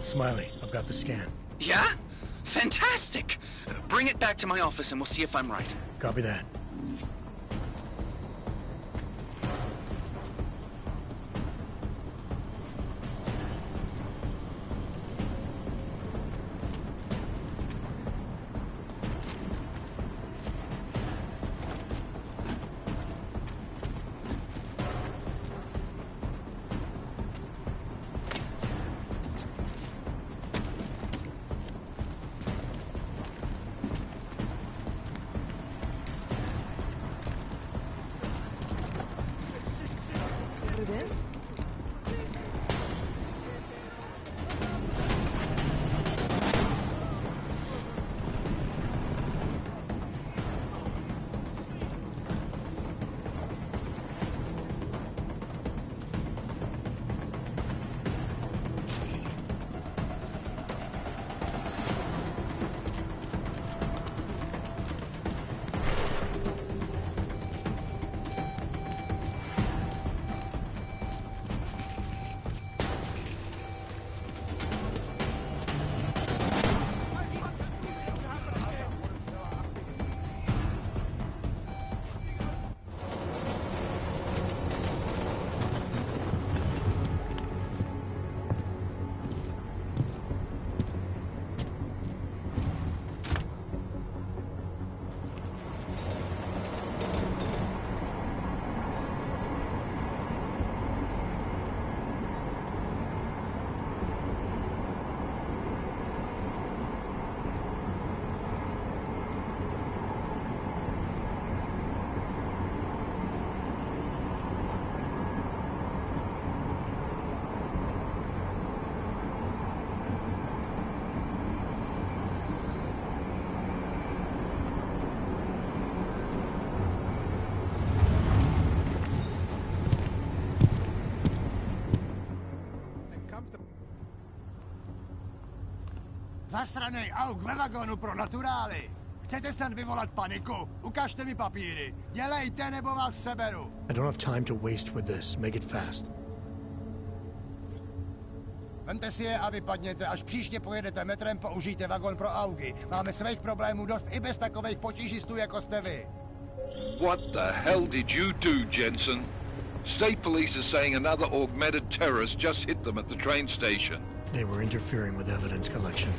Smiley, I've got the scan. Yeah? Fantastic! Bring it back to my office and we'll see if I'm right. Copy that. Zasranej auk ve vagonu pro naturály. Chcete snad vyvolat paniku? Ukažte mi papíry. Dělejte, nebo vás seberu. I don't have time to waste with this. Make it fast. Vemte si je a vypadněte. Až příště pojedete metrem, použijte vagon pro augy. Máme svých problémů dost i bez takových potížistů, jako jste vy. What the hell did you do, Jensen? State police are saying another augmented terrorist just hit them at the train station. They were interfering with evidence collection.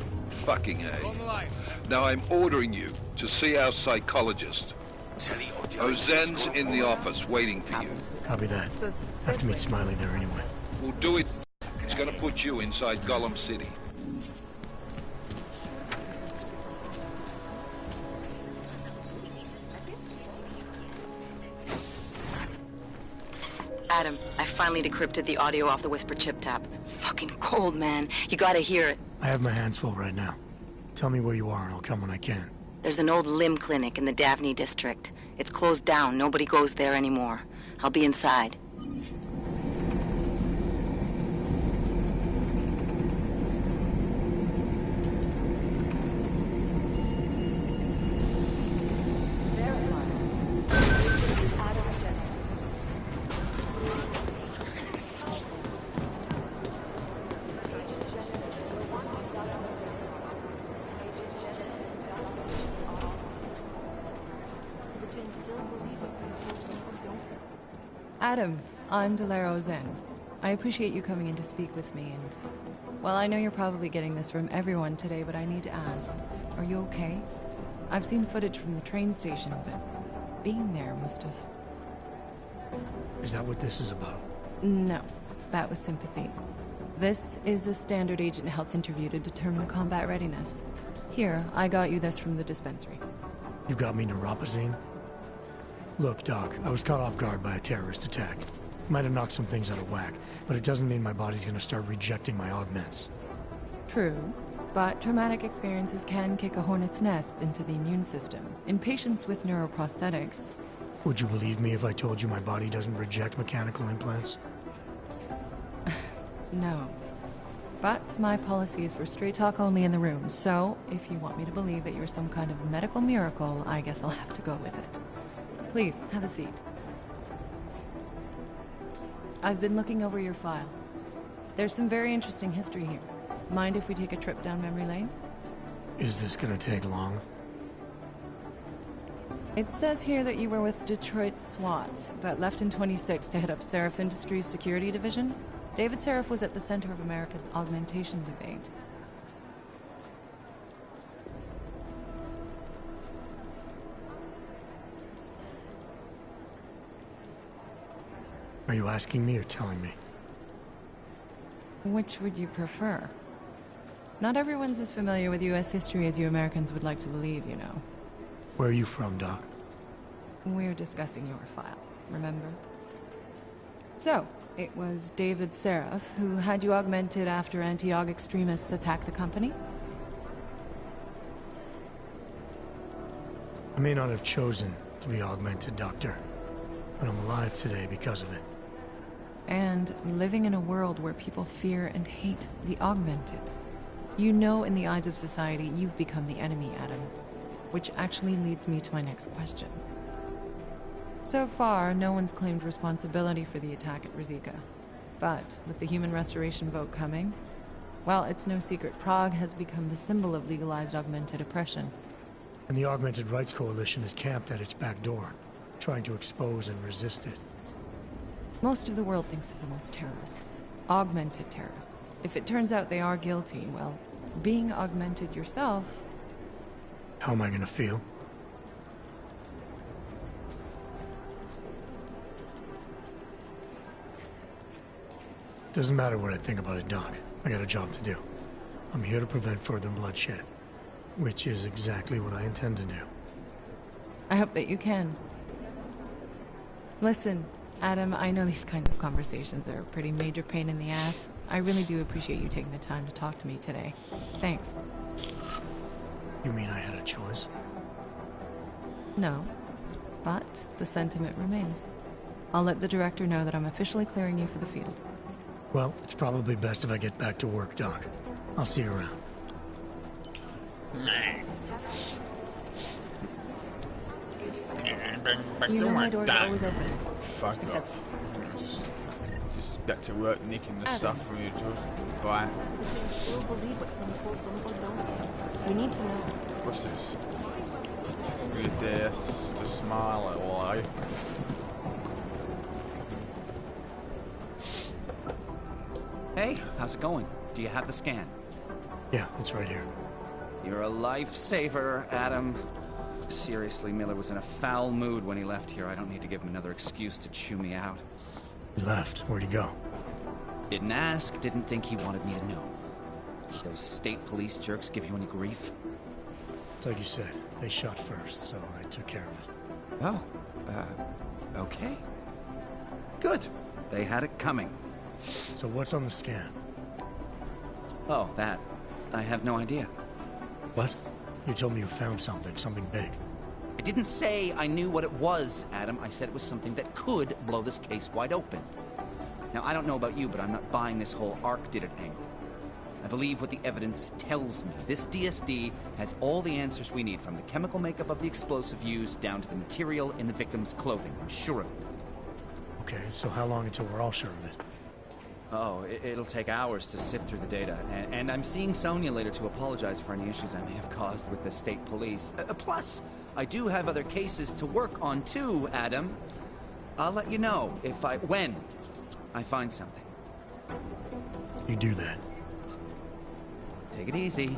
Fucking A. Now I'm ordering you to see our psychologist. Ozen's in the office waiting for you. Copy that. Have to meet Smiley there anyway. We'll do it. It's gonna put you inside Gollum City. Adam, I finally decrypted the audio off the Whisper chip tap. Fucking cold, man. You gotta hear it. I have my hands full right now. Tell me where you are and I'll come when I can. There's an old limb clinic in the Daphne district. It's closed down. Nobody goes there anymore. I'll be inside. Adam, I'm Delaro Zen. I appreciate you coming in to speak with me, and... well, I know you're probably getting this from everyone today, but I need to ask. Are you okay? I've seen footage from the train station, but being there must have... Is that what this is about? No, that was sympathy. This is a standard agent health interview to determine combat readiness. Here, I got you this from the dispensary. You got me neuropazine? Look, Doc, I was caught off guard by a terrorist attack. Might have knocked some things out of whack, but it doesn't mean my body's gonna start rejecting my augments. True, but traumatic experiences can kick a hornet's nest into the immune system. In patients with neuroprosthetics... Would you believe me if I told you my body doesn't reject mechanical implants? No. But my policy is for straight talk only in the room, so if you want me to believe that you're some kind of medical miracle, I guess I'll have to go with it. Please, have a seat. I've been looking over your file. There's some very interesting history here. Mind if we take a trip down memory lane? Is this gonna take long? It says here that you were with Detroit SWAT, but left in 26 to head up Seraph Industries' security division. David Seraph was at the center of America's augmentation debate. Are you asking me or telling me? Which would you prefer? Not everyone's as familiar with U.S. history as you Americans would like to believe, you know. Where are you from, Doc? We're discussing your file, remember? So, it was David Seraph who had you augmented after anti-aug extremists attacked the company? I may not have chosen to be augmented, Doctor, but I'm alive today because of it. And living in a world where people fear and hate the augmented. You know, in the eyes of society, you've become the enemy, Adam. Which actually leads me to my next question. So far, no one's claimed responsibility for the attack at Rizika. But with the human restoration vote coming, well, it's no secret Prague has become the symbol of legalized augmented oppression. And the Augmented Rights Coalition is camped at its back door, trying to expose and resist it. Most of the world thinks of them as terrorists. Augmented terrorists. If it turns out they are guilty, well, being augmented yourself... How am I gonna feel? Doesn't matter what I think about it, Doc. I got a job to do. I'm here to prevent further bloodshed, which is exactly what I intend to do. I hope that you can. Listen, Adam, I know these kinds of conversations are a pretty major pain in the ass. I really do appreciate you taking the time to talk to me today. Thanks. You mean I had a choice? No, but the sentiment remains. I'll let the director know that I'm officially clearing you for the field. Well, it's probably best if I get back to work, Doc. I'll see you around. You know my door's always open. Fuck off. Just back to work, nicking the stuff from your door. Bye. You'll believe what some poor grumble don't. You need to know. What's this? Read this to smile at life. Hey, how's it going? Do you have the scan? Yeah, it's right here. You're a lifesaver, Adam. Seriously, Miller was in a foul mood when he left here. I don't need to give him another excuse to chew me out. He left. Where'd he go? Didn't ask, didn't think he wanted me to know. Did those state police jerks give you any grief? It's like you said, they shot first, so I took care of it. Oh, okay. Good. They had it coming. So what's on the scan? Oh, that. I have no idea. What? You told me you found something big. I didn't say I knew what it was, Adam. I said it was something that could blow this case wide open. Now, I don't know about you, but I'm not buying this whole Ark did it angle. I believe what the evidence tells me. This DSD has all the answers we need, from the chemical makeup of the explosive used down to the material in the victim's clothing. I'm sure of it. Okay, so how long until we're all sure of it? Oh, it'll take hours to sift through the data, and I'm seeing Sonia later to apologize for any issues I may have caused with the state police. Plus, I do have other cases to work on too, Adam. I'll let you know when I find something. You do that. Take it easy.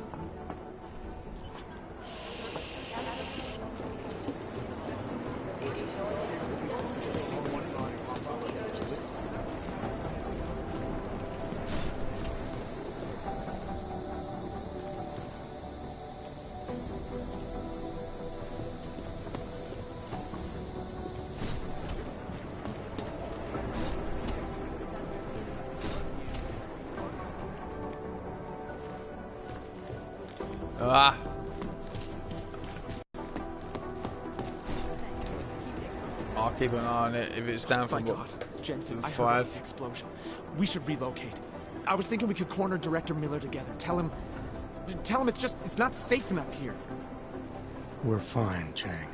Ah. I'll keep an eye on it if it's down for My God, Jensen, I heard 5. about the explosion. We should relocate. I was thinking we could corner Director Miller together. Tell him it's not safe enough here. We're fine, Chang.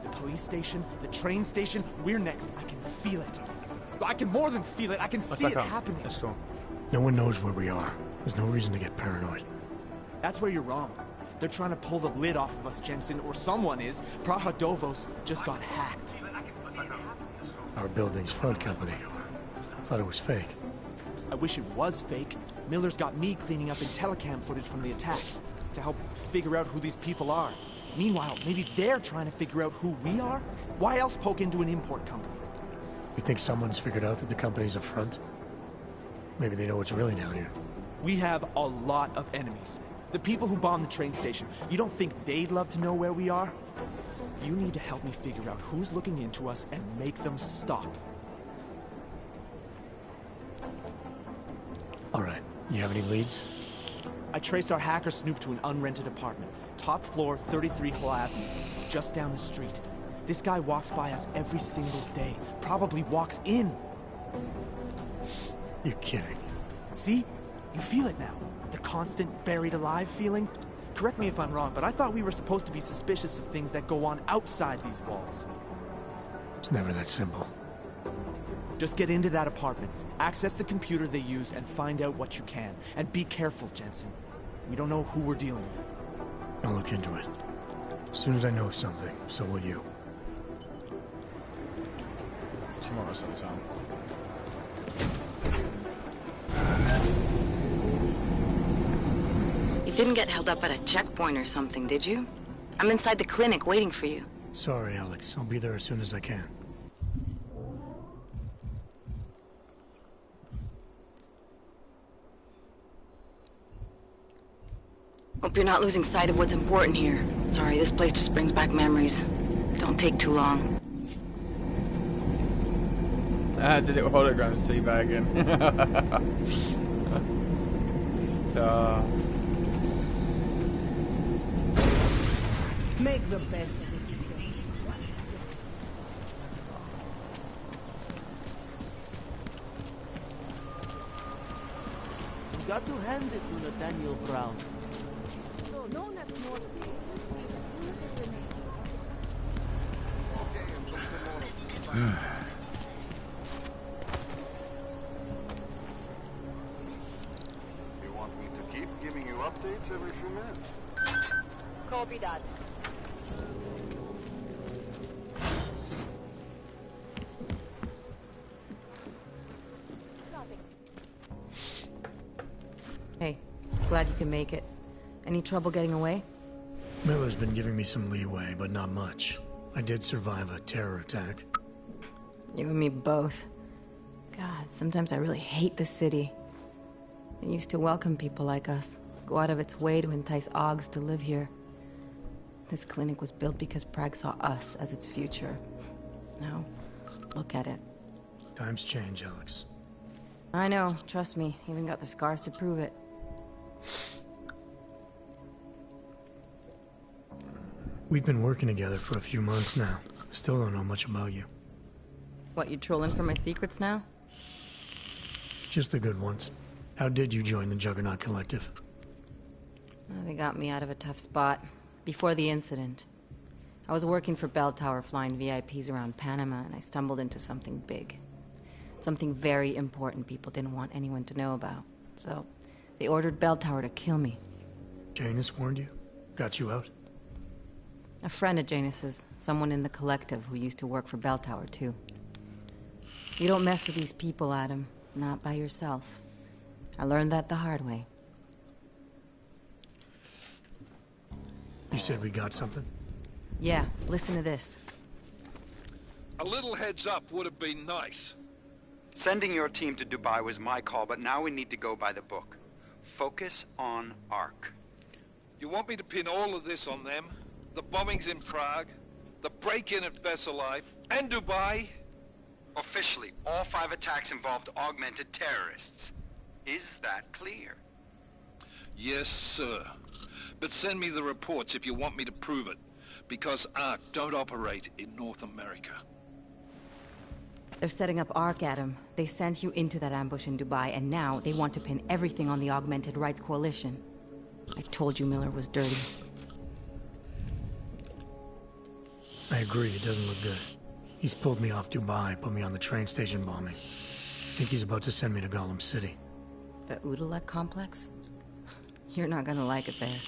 The police station, the train station, we're next. I can feel it. I can more than feel it. I can see it happening. Let's go. No one knows where we are. There's no reason to get paranoid. That's where you're wrong. They're trying to pull the lid off of us, Jensen, or someone is. Praha Dovos just got hacked. Our building's front company. Thought it was fake. I wish it was fake. Miller's got me cleaning up telecam footage from the attack to help figure out who these people are. Meanwhile, maybe they're trying to figure out who we are? Why else poke into an import company? You think someone's figured out that the company's a front? Maybe they know what's really down here. We have a lot of enemies. The people who bombed the train station. You don't think they'd love to know where we are? You need to help me figure out who's looking into us and make them stop. All right. You have any leads? I traced our hacker snoop to an unrented apartment. Top floor, 33 Hill Avenue. Just down the street. This guy walks by us every single day. Probably walks in. You're kidding. See? You feel it now. The constant buried alive feeling? Correct me if I'm wrong, but I thought we were supposed to be suspicious of things that go on outside these walls. It's never that simple. Just get into that apartment, access the computer they used, and find out what you can. And be careful, Jensen. We don't know who we're dealing with. I'll look into it. As soon as I know something, so will you. Tomorrow sometime. You didn't get held up at a checkpoint or something, did you? I'm inside the clinic waiting for you. Sorry, Alex. I'll be there as soon as I can. Hope you're not losing sight of what's important here. Sorry, this place just brings back memories. Don't take too long. Ah, the little holograms teabagging. Make the best of it, you say. You got to hand it to Nathaniel Brown. No, nephew. You want me to keep giving you updates every few minutes? Copy that. Hey, glad you can make it. Any trouble getting away? Miller's been giving me some leeway, but not much. I did survive a terror attack. You and me both. God, sometimes I really hate this city. It used to welcome people like us, go out of its way to entice Augs to live here. This clinic was built because Prague saw us as its future. Now, look at it. Times change, Alex. I know, trust me, even got the scars to prove it. We've been working together for a few months now. Still don't know much about you. What, you trolling for my secrets now? Just the good ones. How did you join the Juggernaut Collective? Well, they got me out of a tough spot. Before the incident, I was working for Bell Tower flying VIPs around Panama, and I stumbled into something big. Something very important people didn't want anyone to know about. So, they ordered Bell Tower to kill me. Janus warned you? Got you out? A friend of Janus's, someone in the collective who used to work for Bell Tower, too. You don't mess with these people, Adam. Not by yourself. I learned that the hard way. You said we got something? Yeah, listen to this. A little heads up would have been nice. Sending your team to Dubai was my call, but now we need to go by the book. Focus on Ark. You want me to pin all of this on them? The bombings in Prague, the break-in at Vesellive, and Dubai? Officially, all 5 attacks involved augmented terrorists. Is that clear? Yes, sir. But send me the reports if you want me to prove it, because Ark don't operate in North America. They're setting up Ark, Adam. They sent you into that ambush in Dubai, and now they want to pin everything on the Augmented Rights Coalition. I told you Miller was dirty. I agree, it doesn't look good. He's pulled me off Dubai, put me on the train station bombing. I think he's about to send me to Gollum City. The Udalek complex? You're not gonna like it there.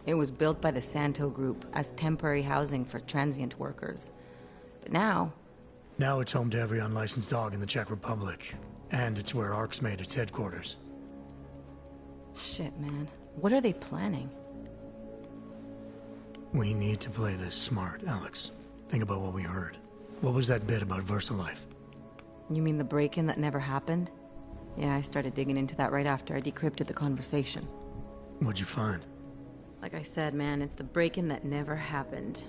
It was built by the Santo Group as temporary housing for transient workers. But now... Now it's home to every unlicensed dog in the Czech Republic. And it's where Ark's made its headquarters. Shit, man. What are they planning? We need to play this smart, Alex. Think about what we heard. What was that bit about VersaLife? You mean the break-in that never happened? Yeah, I started digging into that right after I decrypted the conversation. What'd you find? Like I said, man, it's the break-in that never happened.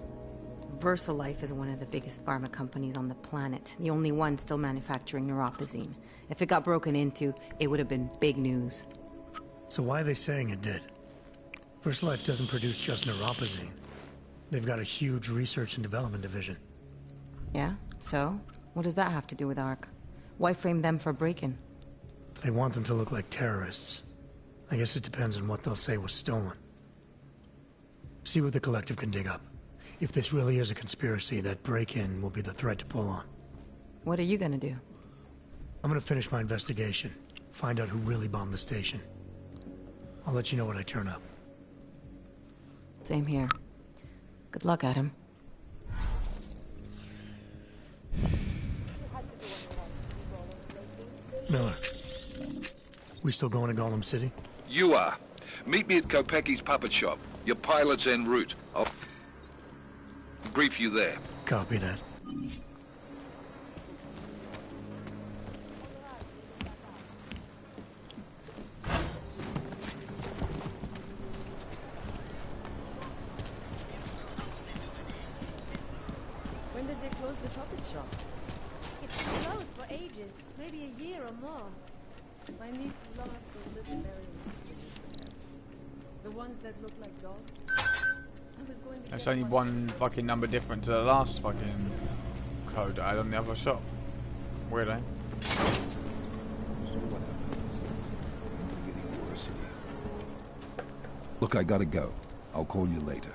VersaLife is one of the biggest pharma companies on the planet. The only one still manufacturing neuropozyne. If it got broken into, it would have been big news. So why are they saying it did? VersaLife doesn't produce just neuropozyne. They've got a huge research and development division. Yeah? So? What does that have to do with Ark? Why frame them for break-in? They want them to look like terrorists. I guess it depends on what they'll say was stolen. See what the collective can dig up. If this really is a conspiracy, that break-in will be the thread to pull on. What are you gonna do? I'm gonna finish my investigation. Find out who really bombed the station. I'll let you know when I turn up. Same here. Good luck, Adam. Miller. We still going to Gollum City? You are. Meet me at Kopecki's puppet shop. Your pilot's en route. I'll brief you there. Copy that. When did they close the puppet shop? It's been closed for ages, maybe a year or more. My niece loves those little berries. The ones that look like dogs. I was going to There's get only one fucking number different to the last fucking code I had on the other shop. Weird, eh? Look, I gotta go. I'll call you later.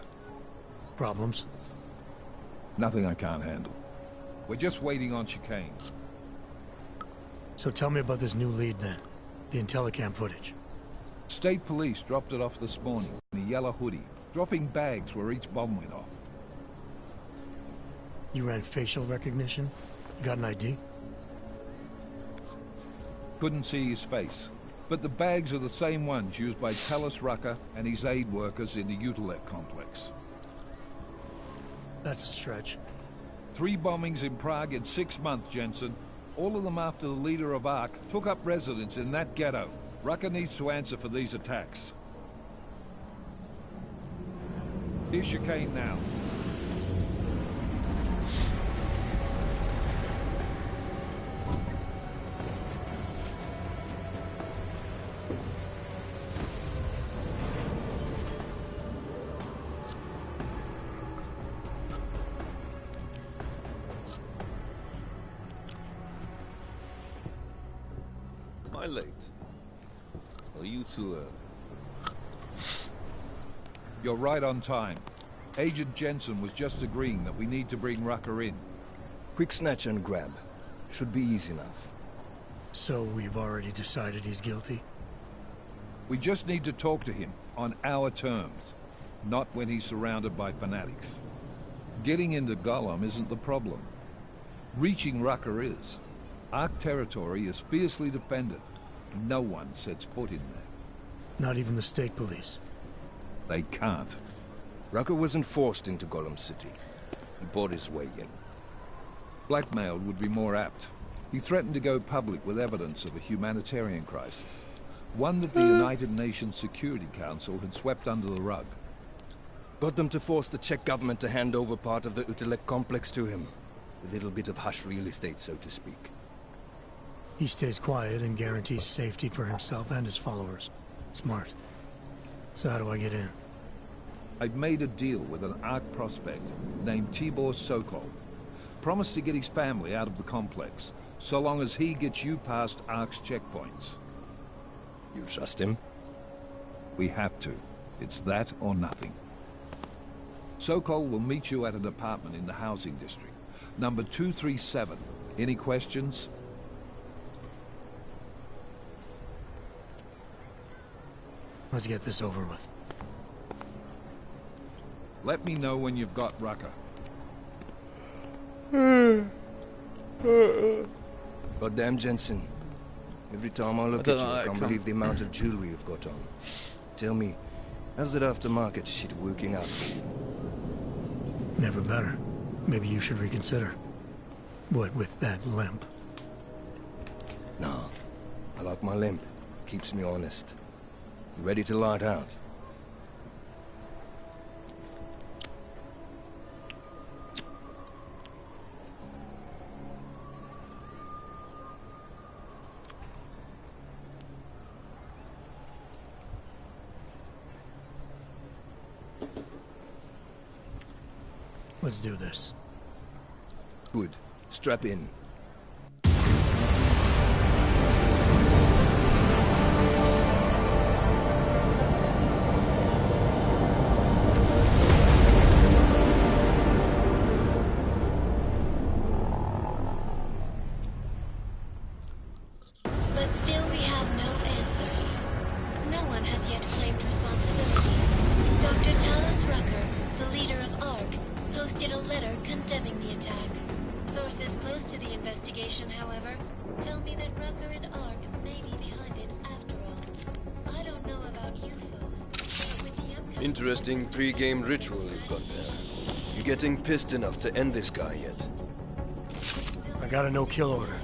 Problems? Nothing I can't handle. We're just waiting on chicane. So tell me about this new lead then. The Intellicam footage. State police dropped it off this morning in a yellow hoodie, dropping bags where each bomb went off. You ran facial recognition? You got an ID? Couldn't see his face, but the bags are the same ones used by Talos Rucker and his aid workers in the Utilec complex. That's a stretch. 3 bombings in Prague in 6 months, Jensen. All of them after the leader of ARC took up residence in that ghetto. Rucker needs to answer for these attacks. Here's chicane now. Am I late? Are you too early? You're right on time. Agent Jensen was just agreeing that we need to bring Rucker in. Quick snatch and grab. Should be easy enough. So we've already decided he's guilty? We just need to talk to him on our terms, not when he's surrounded by fanatics. Getting into Gollum isn't the problem. Reaching Rucker is. ARC territory is fiercely defended. No one sets foot in there. Not even the state police? They can't. Rucker wasn't forced into Gollum City. He bought his way in. Blackmailed would be more apt. He threatened to go public with evidence of a humanitarian crisis. One that the United Nations Security Council had swept under the rug. Got them to force the Czech government to hand over part of the Utilec complex to him. A little bit of hush real estate, so to speak. He stays quiet and guarantees safety for himself and his followers. Smart. So how do I get in? I've made a deal with an ARC prospect named Tibor Sokol. Promised to get his family out of the complex, so long as he gets you past ARC's checkpoints. You trust him? We have to. It's that or nothing. Sokol will meet you at an apartment in the housing district. Number 237. Any questions? Let's get this over with. Let me know when you've got Rucker. Goddamn Jensen. Every time I look at you, I can't believe the amount of jewelry you've got on. Tell me, how's that aftermarket shit working out for you? Never better. Maybe you should reconsider. What with that limp? No. I like my limp. Keeps me honest. You ready to light out? Let's do this. Good. Strap in. But still we have no answers. No one has yet claimed responsibility. Dr. Talos Rucker, the leader of ARC, posted a letter condemning the attack. Sources close to the investigation, however, tell me that Rucker and ARC may be behind it after all. I don't know about you folks, but with the upcoming... Interesting pre-game ritual you've got there. You getting pissed enough to end this guy yet? I got a no-kill order.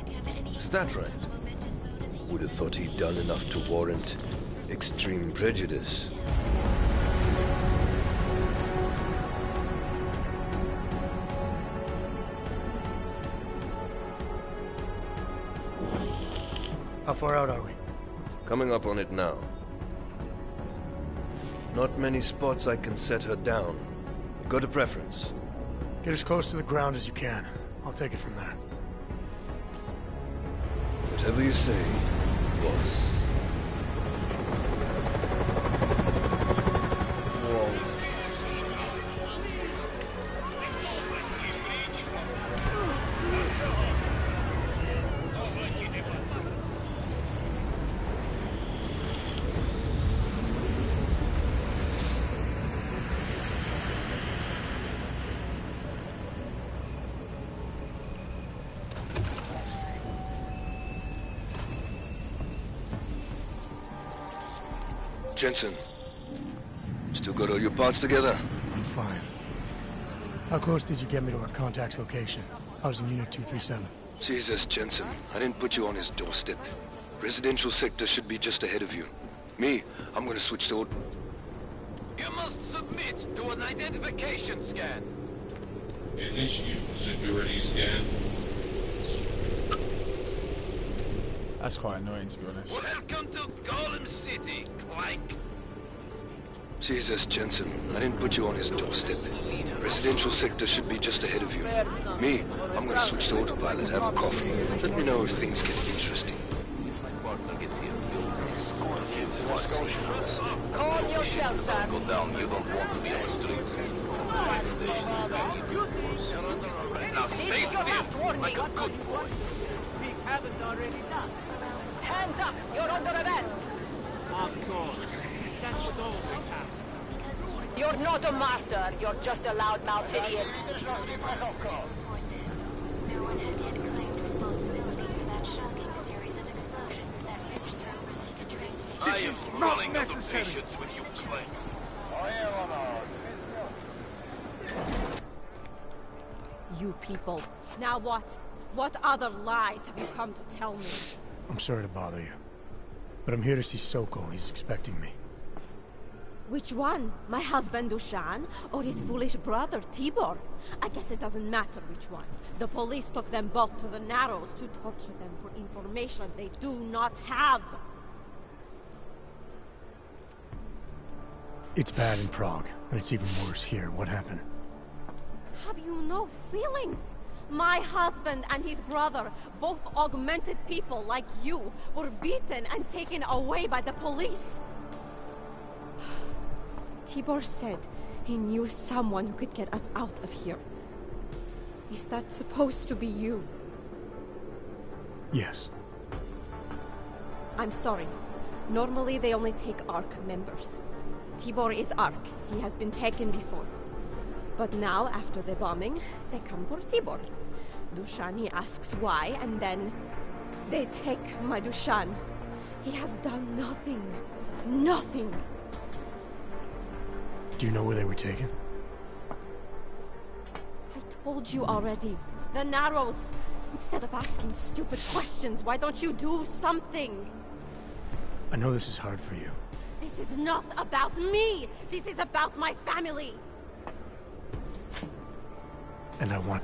Is that right? Would have thought he'd done enough to warrant extreme prejudice. How far out are we? Coming up on it now. Not many spots I can set her down. You got a preference? Get as close to the ground as you can. I'll take it from there. Whatever you say, boss. Jensen. Still got all your parts together? I'm fine. How close did you get me to our contact's location? I was in Unit 237. Jesus, Jensen. I didn't put you on his doorstep. Residential sector should be just ahead of you. Me, I'm gonna switch to... You must submit to an identification scan. Initiate security scan. That's quite annoying, to be honest. Welcome to Golem City, Clank. Jesus, Jensen. I didn't put you on his doorstep. Residential sector should be just ahead of you. Me, I'm gonna switch to autopilot, have a coffee. Let me know if things get interesting. Calm yourself, sir. Go down, you don't want to be on the streets. Now stay still, like a good boy. Haven't already done. Hands up! You're under arrest! Of course. That's what always happens. You're not a martyr. You're just a loudmouth idiot. No one has yet claimed responsibility for that shocking series of explosions that ripped through Rosika train station. I am running out of patience with you, Clank. You people. Now what? What other lies have you come to tell me? I'm sorry to bother you. But I'm here to see Sokol. He's expecting me. Which one? My husband Dushan, or his foolish brother Tibor? I guess it doesn't matter which one. The police took them both to the Narrows to torture them for information they do not have. It's bad in Prague, and it's even worse here. What happened? Have you no feelings? My husband and his brother, both augmented people like you, were beaten and taken away by the police. Tibor said he knew someone who could get us out of here. Is that supposed to be you? Yes. I'm sorry. Normally they only take ARC members. Tibor is ARC. He has been taken before. But now, after the bombing, they come for Tibor. Dushani asks why, and then they take my Dushan. He has done nothing. Nothing. Do you know where they were taken? I told you already. The Narrows. Instead of asking stupid questions, why don't you do something? I know this is hard for you. This is not about me! This is about my family! And I want...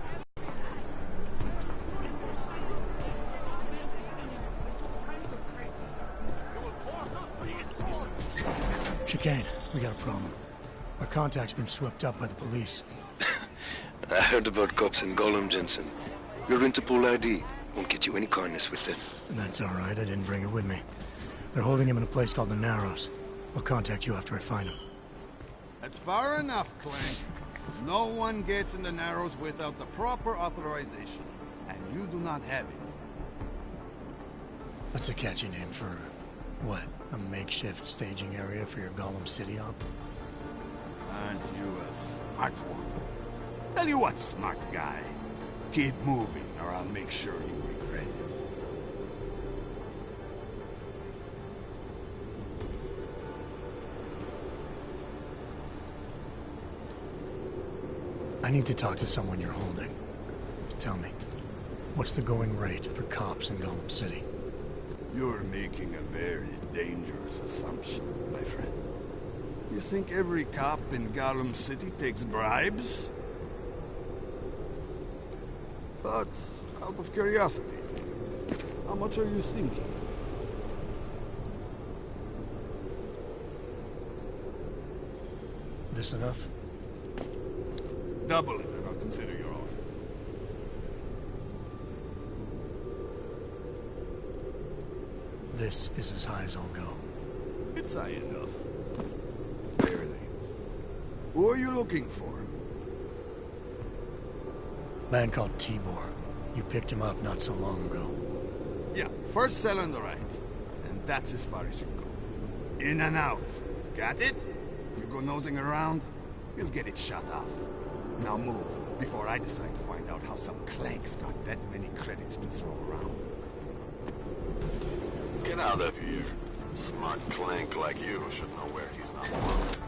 Chicane, we got a problem. Our contact's been swept up by the police. I heard about cops in Golem, Jensen. Your Interpol ID won't get you any kindness with them. That's all right. I didn't bring it with me. They're holding him in a place called the Narrows. I'll contact you after I find him. That's far enough, Clank. No one gets in the Narrows without the proper authorization, and you do not have it. That's a catchy name for... what? A makeshift staging area for your Golem City op? Aren't you a smart one? Tell you what, smart guy. Keep moving, or I'll make sure you regret it. I need to talk to someone you're holding. Tell me, what's the going rate for cops in Golem City? You're making a very dangerous assumption, my friend. You think every cop in Golem City takes bribes? But, out of curiosity, how much are you thinking? This enough? Double it and I'll consider your offer. This is as high as I'll go. It's high enough. Barely. Who are you looking for? Man called Tibor. You picked him up not so long ago. Yeah, first cell on the right. And that's as far as you go. In and out. Got it? You go nosing around, you'll get it shut off. Now move, before I decide to find out how some clanks got that many credits to throw around. Get out of here. Smart clank like you should know where he's not welcome.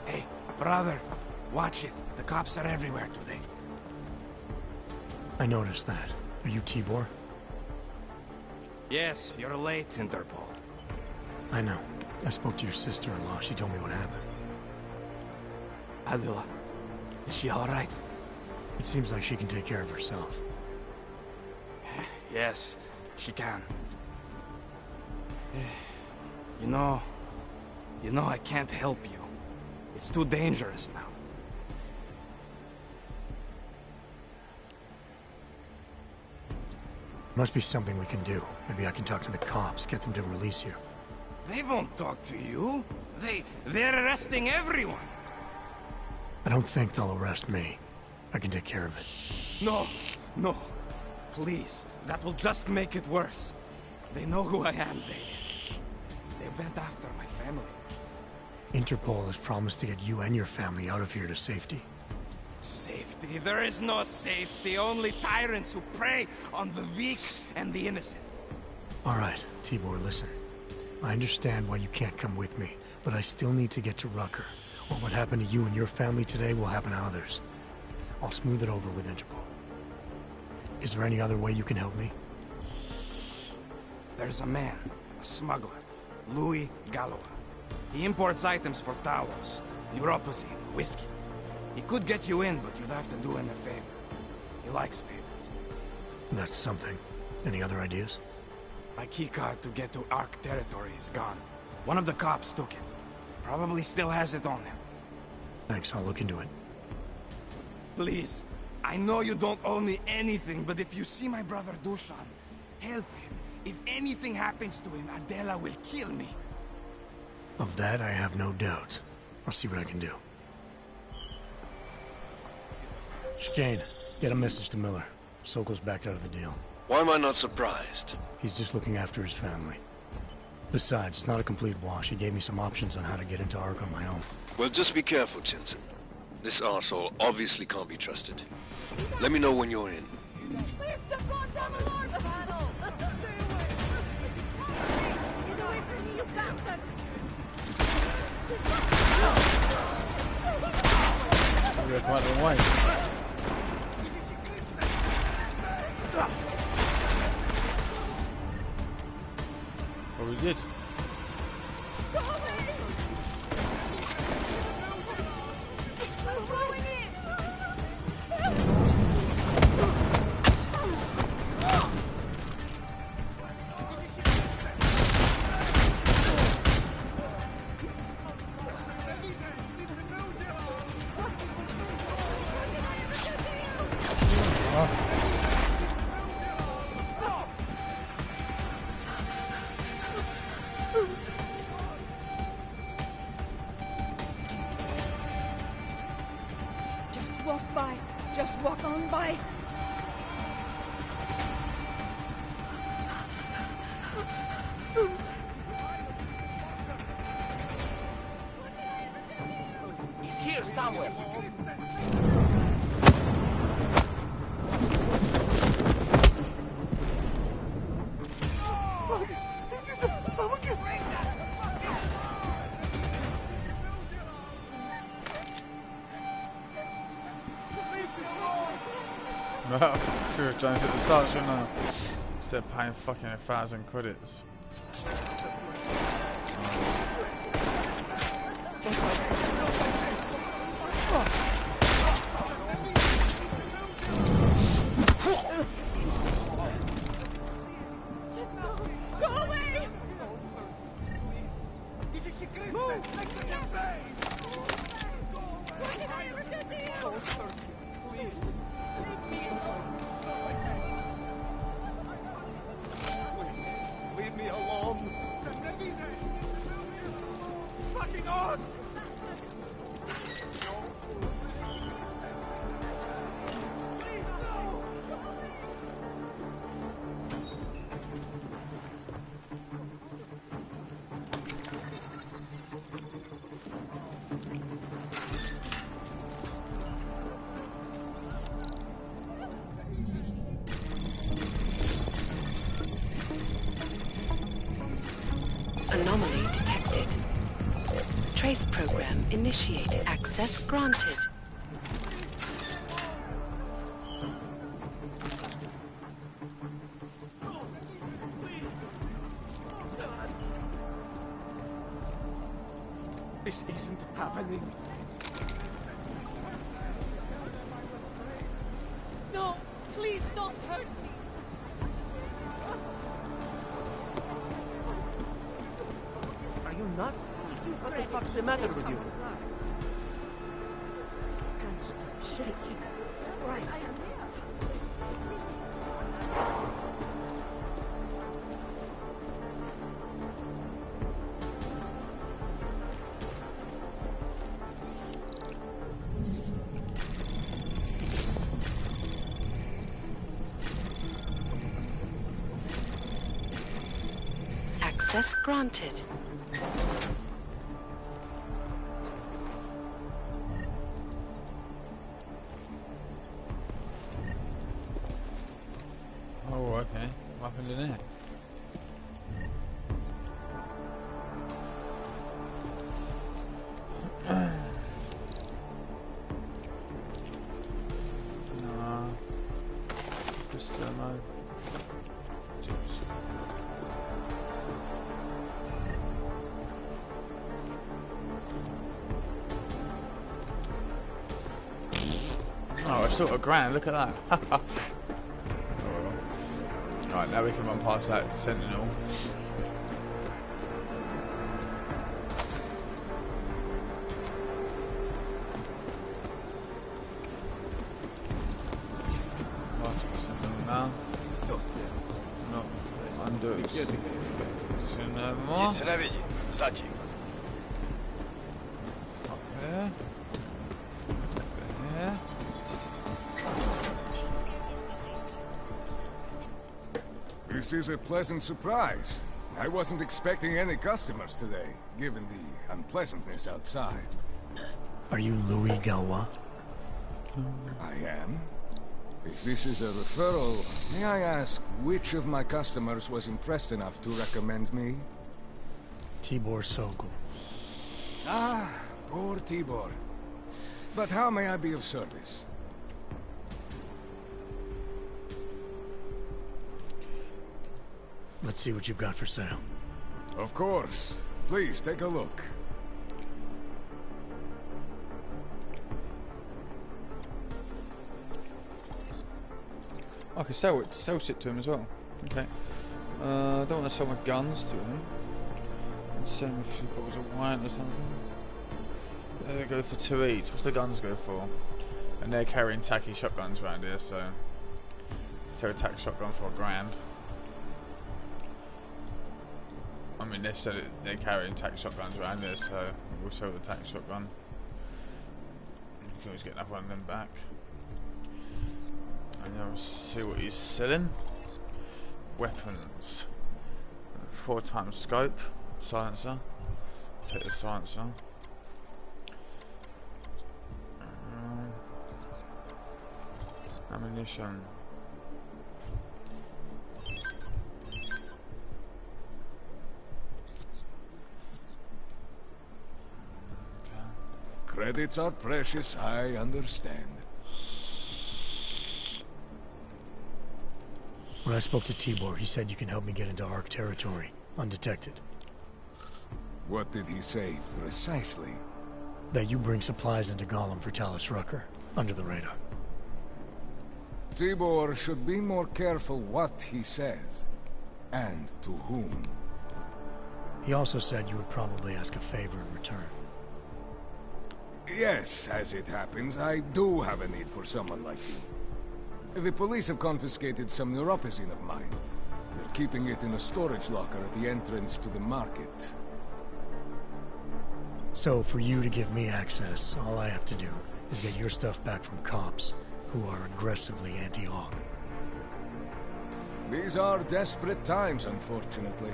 Hey, brother, watch it. The cops are everywhere today. I noticed that. Are you Tibor? Yes, you're late, Interpol. I know. I spoke to your sister-in-law. She told me what happened. Adila, is she all right? It seems like she can take care of herself. Yes, she can. You know, I can't help you. It's too dangerous now. Must be something we can do. Maybe I can talk to the cops, get them to release you. They won't talk to you. They're arresting everyone. I don't think they'll arrest me. I can take care of it. No. Please, that will just make it worse. They know who I am, They went after my family. Interpol has promised to get you and your family out of here to safety. Safety? There is no safety. Only tyrants who prey on the weak and the innocent. All right, Tibor, listen. I understand why you can't come with me, but I still need to get to Rucker. Or what happened to you and your family today will happen to others. I'll smooth it over with Interpol. Is there any other way you can help me? There's a man, a smuggler, Louis Galois. He imports items for Talos, neuropazine, whiskey. He could get you in, but you'd have to do him a favor. He likes favors. That's something. Any other ideas? My keycard to get to Ark territory is gone. One of the cops took it. Probably still has it on him. Thanks, I'll look into it. Please, I know you don't owe me anything, but if you see my brother Dushan, help him. If anything happens to him, Adela will kill me. Of that, I have no doubt. I'll see what I can do. Chicane, get a message to Miller. Sokol's backed out of the deal. Why am I not surprised? He's just looking after his family. Besides, it's not a complete wash. He gave me some options on how to get into Ark on my own. Well, just be careful, Jensen. This arsehole obviously can't be trusted. Let me know when you're in. We're quite a way. Well, we did. Just walk on by. He's here somewhere. Well, sure, Jones at the start, shouldn't I? Instead of paying fucking 1,000 credits. Just go away! Move! Why did I ever do to you? Please. Leave me alone. Fucking odds! trace program initiated. Access granted. This isn't happening. No, please don't hurt me. Are you nuts? What the fuck's the matter with you? Can't stop shaking. Right. Access granted. Oh, okay. What happened in there? No. Just no. Oh, I saw a grand, look at that. Oh, right, now we can run past that sentinel. Now. No, undo it. Nic nevidím, zatím. There. There. This is a pleasant surprise. I wasn't expecting any customers today, given the unpleasantness outside. Are you Louis Galwa? I am. If this is a referral, may I ask which of my customers was impressed enough to recommend me? Tibor Sokol. Ah, poor Tibor. But how may I be of service? Let's see what you've got for sale. Of course. Please, take a look. I can sell shit to him as well. Okay. I don't want to sell my guns to him. I'll sell him a few bottles of wine or something. They go for 2 each. What's the guns go for? And they're carrying tacky shotguns around here, so sell a tack shotgun for $1,000. I mean, they've said they're carrying tack shotguns around here, so we'll sell the tack shotgun. You can always get another one of them back. And then we'll see what he's selling. Weapons. 4x scope. Silencer. Take the silencer. Ammunition. Credits are precious, I understand. When I spoke to Tibor, he said you can help me get into Ark territory, undetected. What did he say, precisely? That you bring supplies into Gollum for Talus Rucker, under the radar. Tibor should be more careful what he says, and to whom. He also said you would probably ask a favor in return. Yes, as it happens, I do have a need for someone like you. The police have confiscated some neuropozyne of mine. They're keeping it in a storage locker at the entrance to the market. So, for you to give me access, all I have to do is get your stuff back from cops who are aggressively anti-Hawk. These are desperate times, unfortunately.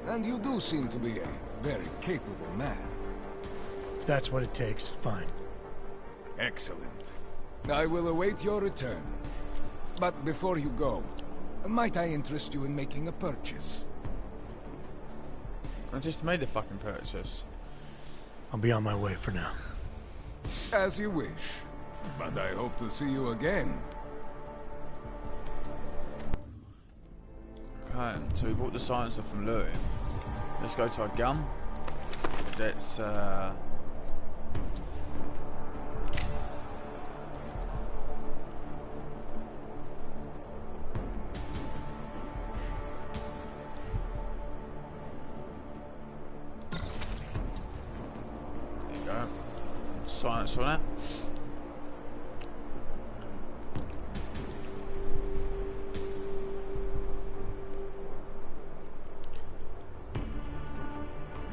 And you do seem to be a very capable man. If that's what it takes, fine. Excellent. I will await your return. But before you go, might I interest you in making a purchase? I just made a fucking purchase. I'll be on my way for now. As you wish. But I hope to see you again. Okay, so we bought the silencer from Louis. Let's go to our gun. Let's there you go. Silence on it.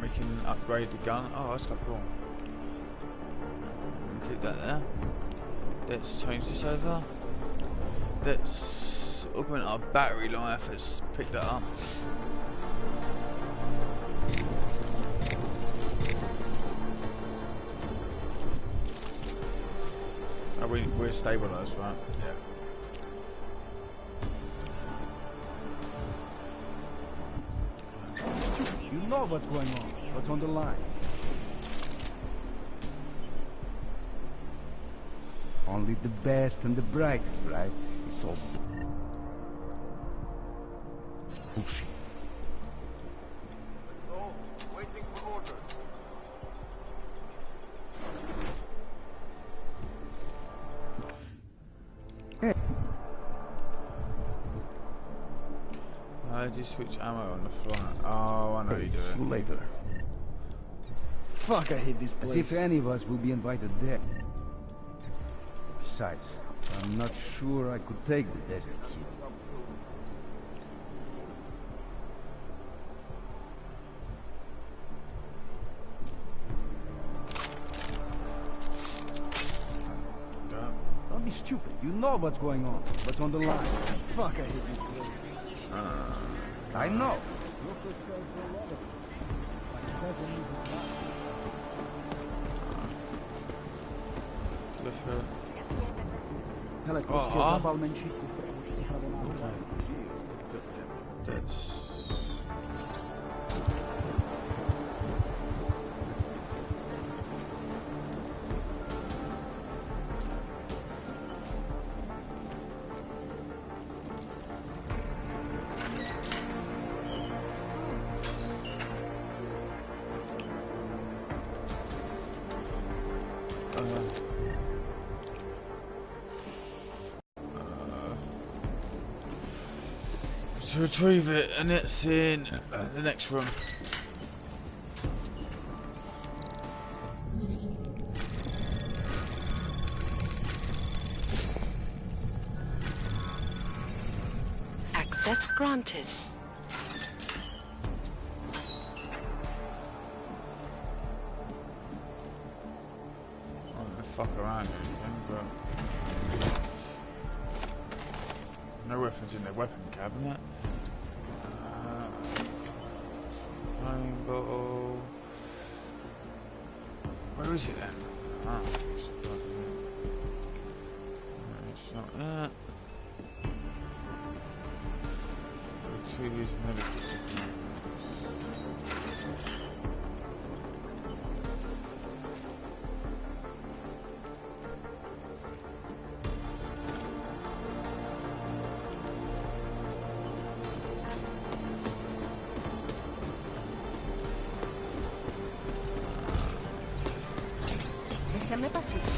We can upgrade the gun. Oh, that's quite cool. Keep that there. Let's change this over. Let's augment our battery life. Let's pick that up. Oh, we're stabilised, right? Yeah. You know what's going on. What's on the line? Only the best and the brightest, right? It's all bullshit. Oh, waiting for orders. Hey. How did you switch ammo on the fly? Oh, I know you do it. Later. Fuck, I hate this place. As if any of us will be invited there. Besides, I'm not sure I could take the desert heat. Don't be stupid. You know what's going on. What's on the line. Fuck, I hate this place. I know. To retrieve it, and it's in the next room. Access granted. I don't know, fuck around or anything, but no weapons in their weapon cabinet. Rainbow. Where is it then? Ah, it's not that. Retrieve medical techniques. Sembra pacifico.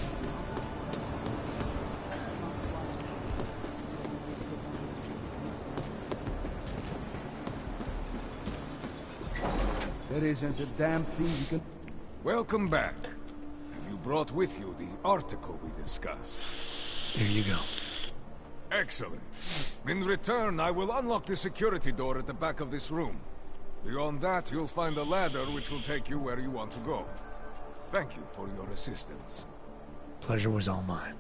There isn't a damn thing you can... Welcome back. Have you brought with you the article we discussed? Here you go. Excellent. In return, I will unlock the security door at the back of this room. Beyond that, you'll find a ladder which will take you where you want to go. Thank you for your assistance. Pleasure was all mine.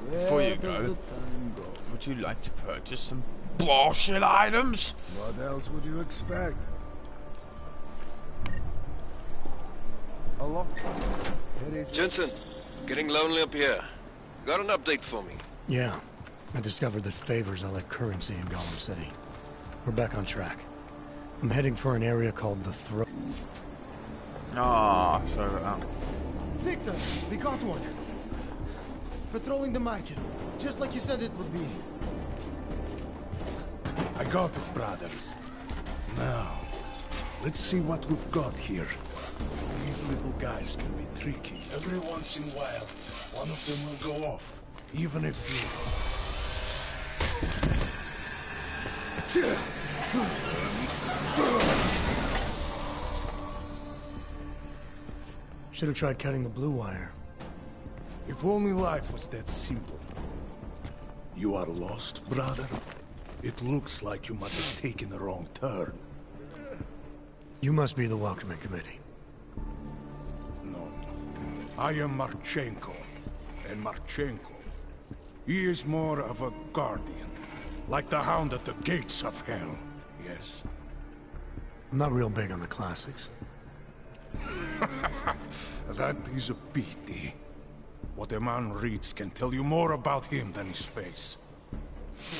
Before you go, would you like to purchase some bullshit items? What else would you expect? Hello? Jensen, getting lonely up here. Got an update for me? Yeah. I discovered that favors are like currency in Gollum City. We're back on track. I'm heading for an area called the Throat. Ah, sorry about that. Victor, we got one. Patrolling the market, just like you said it would be. I got it, brothers. Now, let's see what we've got here. These little guys can be tricky. Every once in a while, one of them will go off, even if you... Should have tried cutting the blue wire. If only life was that simple. You are lost, brother? It looks like you might have taken the wrong turn. You must be the welcoming committee. No. I am Marchenko. And Marchenko, he is more of a guardian. Like the hound at the gates of hell. Yes. I'm not real big on the classics. That is a pity. What a man reads can tell you more about him than his face.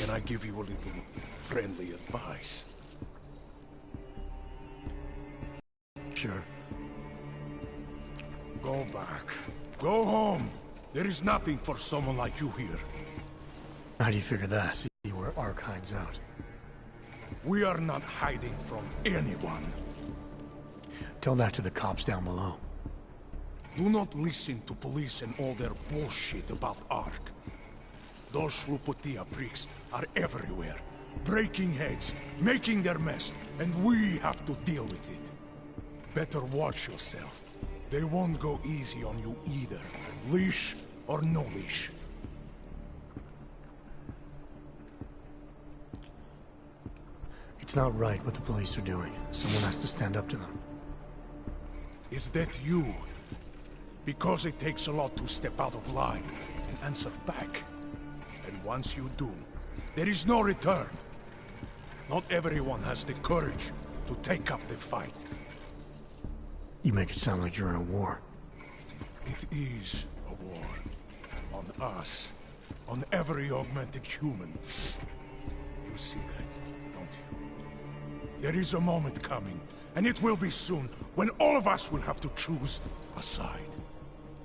Can I give you a little friendly advice? Sure. Go back. Go home. There is nothing for someone like you here. How do you figure that? See where Ark hides out. We are not hiding from anyone. Tell that to the cops down below. Do not listen to police and all their bullshit about Ark. Those Slupotia pricks are everywhere. Breaking heads, making their mess, and we have to deal with it. Better watch yourself. They won't go easy on you either. Leash or no leash. It's not right what the police are doing. Someone has to stand up to them. Is that you? Because it takes a lot to step out of line and answer back. And once you do, there is no return. Not everyone has the courage to take up the fight. You make it sound like you're in a war. It is a war. On us. On every augmented human. You see that, don't you? There is a moment coming, and it will be soon, when all of us will have to choose a side.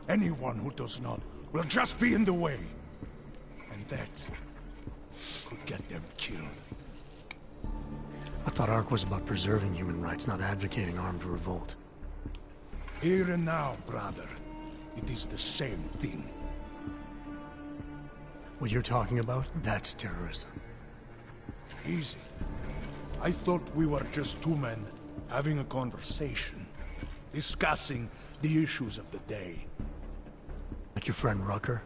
Anyone who does not will just be in the way. And that could get them killed. I thought Ark was about preserving human rights, not advocating armed revolt. Here and now, brother. It is the same thing. What you're talking about, that's terrorism. Is it? I thought we were just two men having a conversation, discussing the issues of the day. Like your friend Rucker?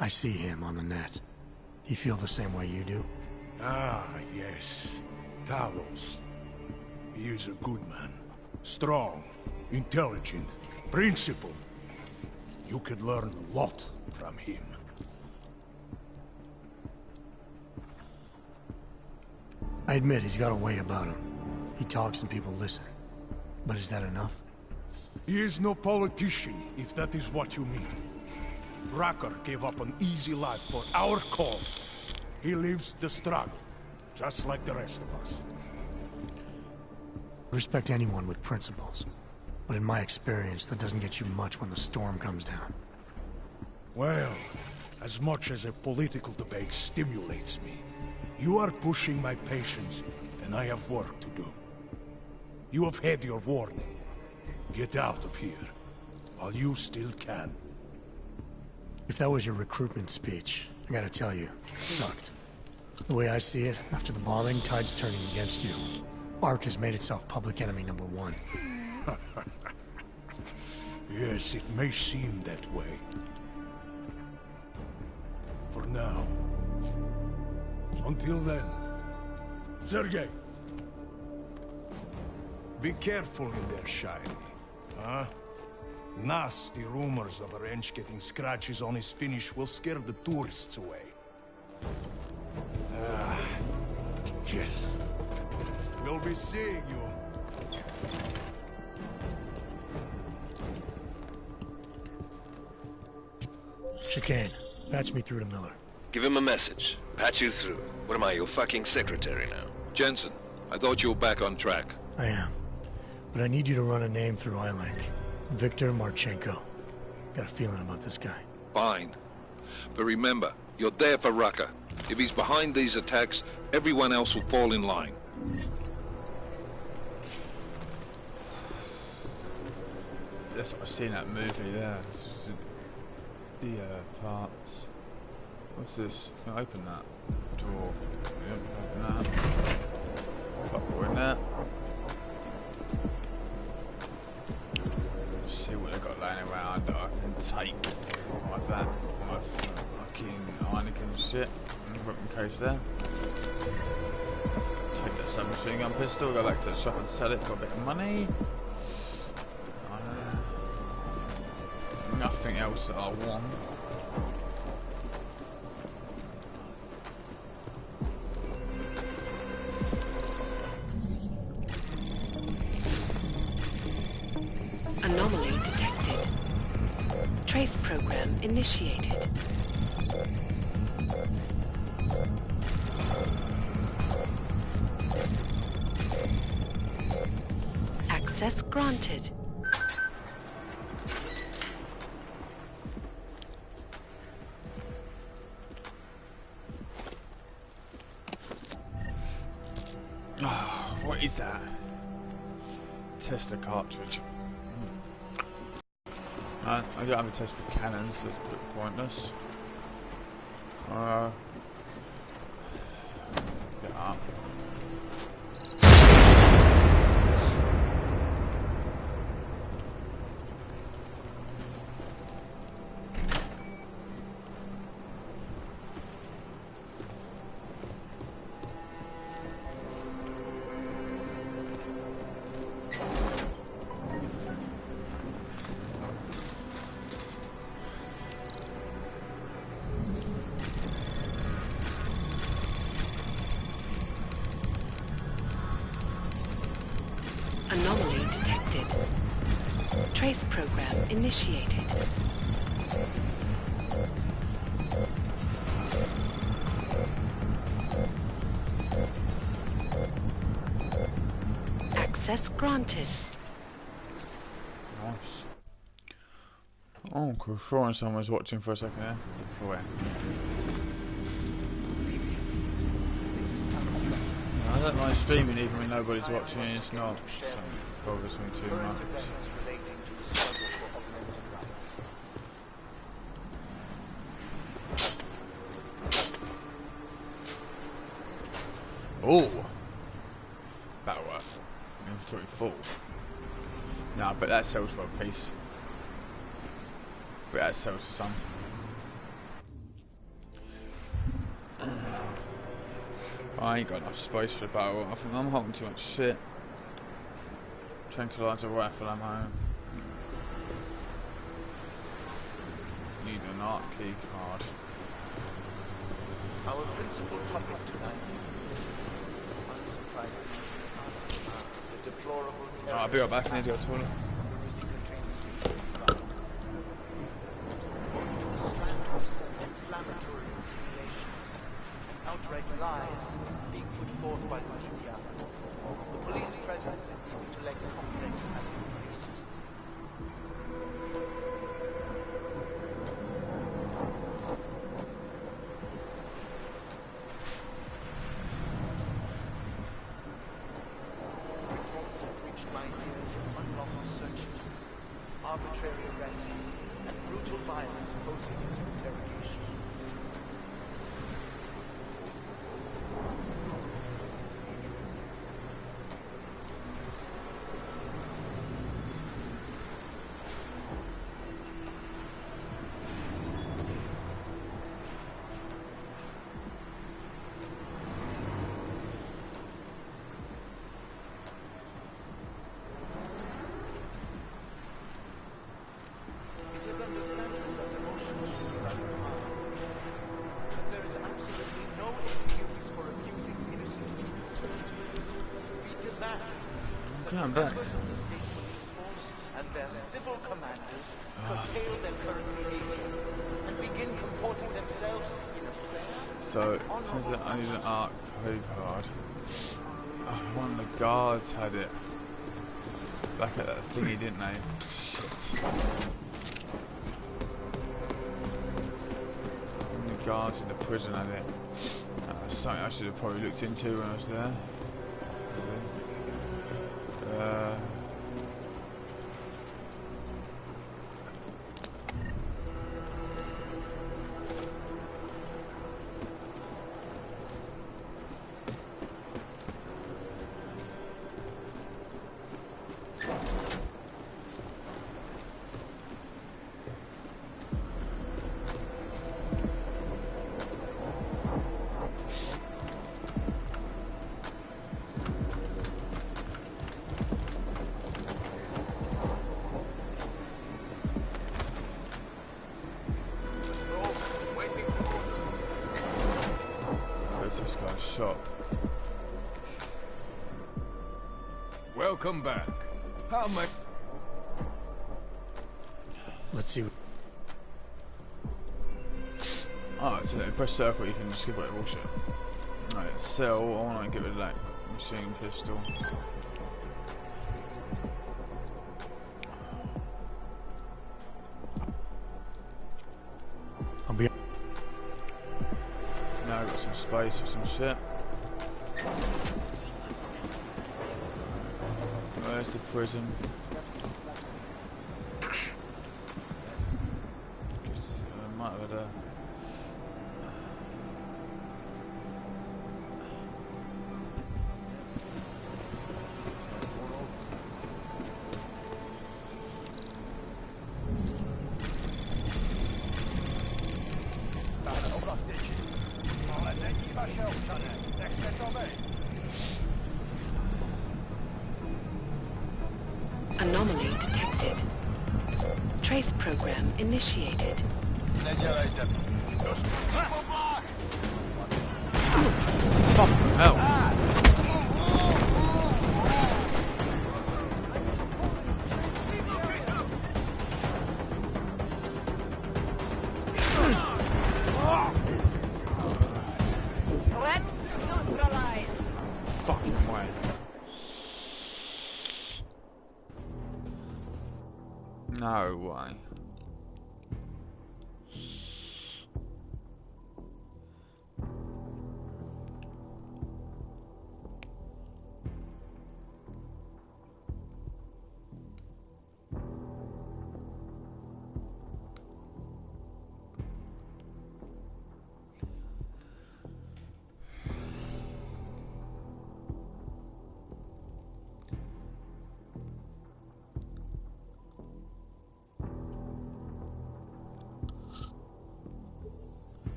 I see him on the net. He feel the same way you do? Ah, yes. Talos. He is a good man. Strong, intelligent, principled. You could learn a lot from him. I admit he's got a way about him. He talks and people listen. But is that enough? He is no politician, if that is what you mean. Rucker gave up an easy life for our cause. He lives the struggle, just like the rest of us. I respect anyone with principles. But in my experience, that doesn't get you much when the storm comes down. Well, as much as a political debate stimulates me, you are pushing my patience, and I have work to do. You have had your warning. Get out of here, while you still can. If that was your recruitment speech, I gotta tell you, it sucked. The way I see it, after the bombing, tide's turning against you. Ark has made itself public enemy #1. Yes, it may seem that way. For now. Until then. Sergei! Be careful in there, Shiny. Huh? Nasty rumors of a wrench getting scratches on his finish will scare the tourists away. Ah, yes. We'll be seeing you. Chicane, patch me through to Miller. Give him a message. Patch you through. What am I, your fucking secretary now? Jensen, I thought you were back on track. I am. But I need you to run a name through iLink. Viktor Marchenko. Got a feeling about this guy. Fine. But remember, you're there for Rucker. If he's behind these attacks, everyone else will fall in line. That's what I seen in that movie there. The parts. What's this? Can I open that door? Yep, open that. Pop in there. See what they got laying around that I can take. Like that. My fucking Heineken shit. Weapon case there. Take that submachine gun pistol, go back to the shop and sell it for a bit of money. Nothing else that I want. Anomaly detected. Trace program initiated. Access granted. Oh, what is that? Test the cartridge. I don't have a test the cannons, so it's a bit pointless. Get up. Anomaly detected. Trace program initiated. Access granted. Nice. Oh, cool. Sure, someone's watching for a second there. Deploy. I don't mind streaming even when nobody's watching. It's not something that bothers me too much. Oh, battle rifle, inventory full. Nah, but that sells for a piece. But that sells for some. I ain't got enough space for the battle rifle. I'm holding too much shit. Tranquilizer rifle ammo. Need an art key card. Our principal topic tonight, unsurprisingly, the deplorable. Alright, I'll be right back. I need to go to the toilet. Inflammatory insinuations and outright lies being put forth by the media. The police presence in the intellect complex has increased. Reports have reached my ears of unlawful searches, arbitrary arrests, and brutal violence posing as interrogation. It is understandable that emotions should run high, but there is absolutely no excuse for abusing innocent people. We demand that the members of the state police force and their civil commanders curtail their current behavior and begin comporting themselves in a fair So, and it turns honorable out I need an fashion. arcade card. Oh, one of the guards had it. Back at that thingy, didn't they? Shit. The guards in the prison had it. Something I should have probably looked into when I was there. Welcome back. How much? Let's see. Oh, so you press circle, you can just give away bullshit. Alright, sell. I want to get rid of that machine pistol. I'll be. Now I've got some space for some shit. Where's the prison? Might have had a... Anomaly detected. Trace program initiated. Fucking hell. Fucking way. No way.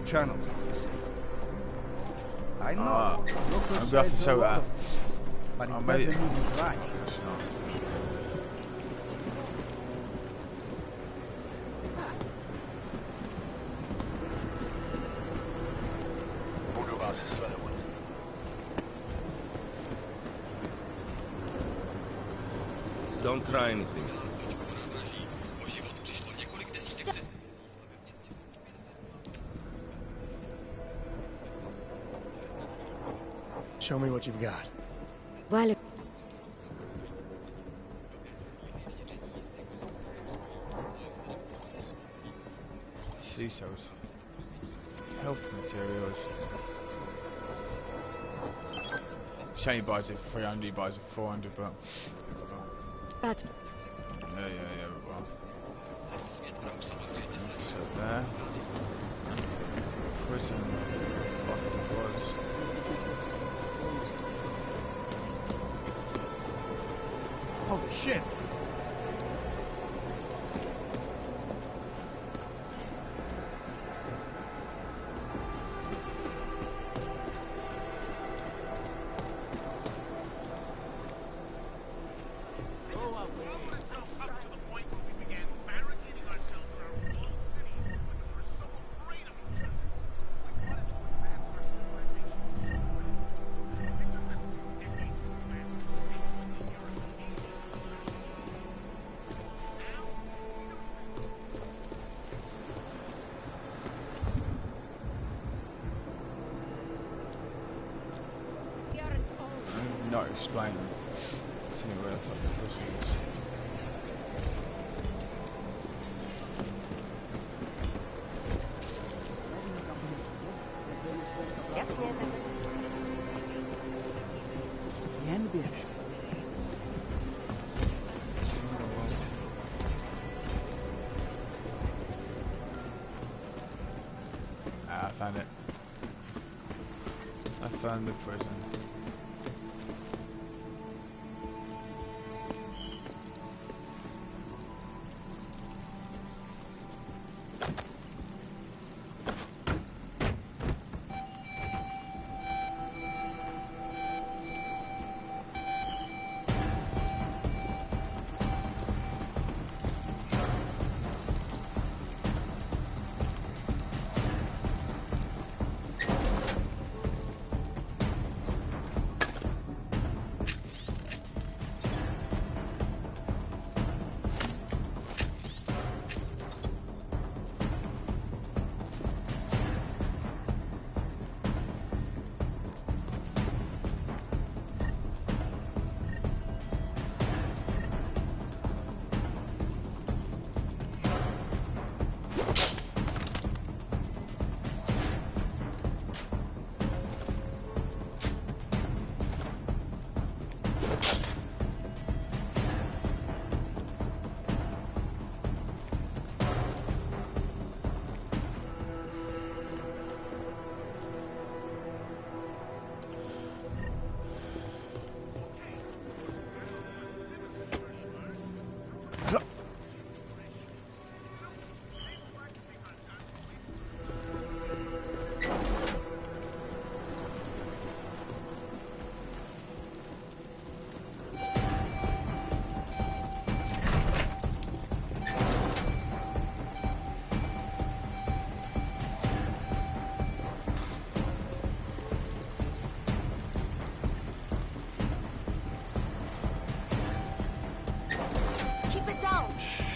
Channels, I know. I'm going to have to show that. But it I'll doesn't make it. even try. Don't try anything. Show me what you've got. Vale. CISOs. Health materials. Shane buys it for 300, he buys it for 400, but... That's... Yeah, well... So there. Prison. Fucking was. Holy shit! explain to me where the fuck the pussy is. Ah, I found it. I found the prison.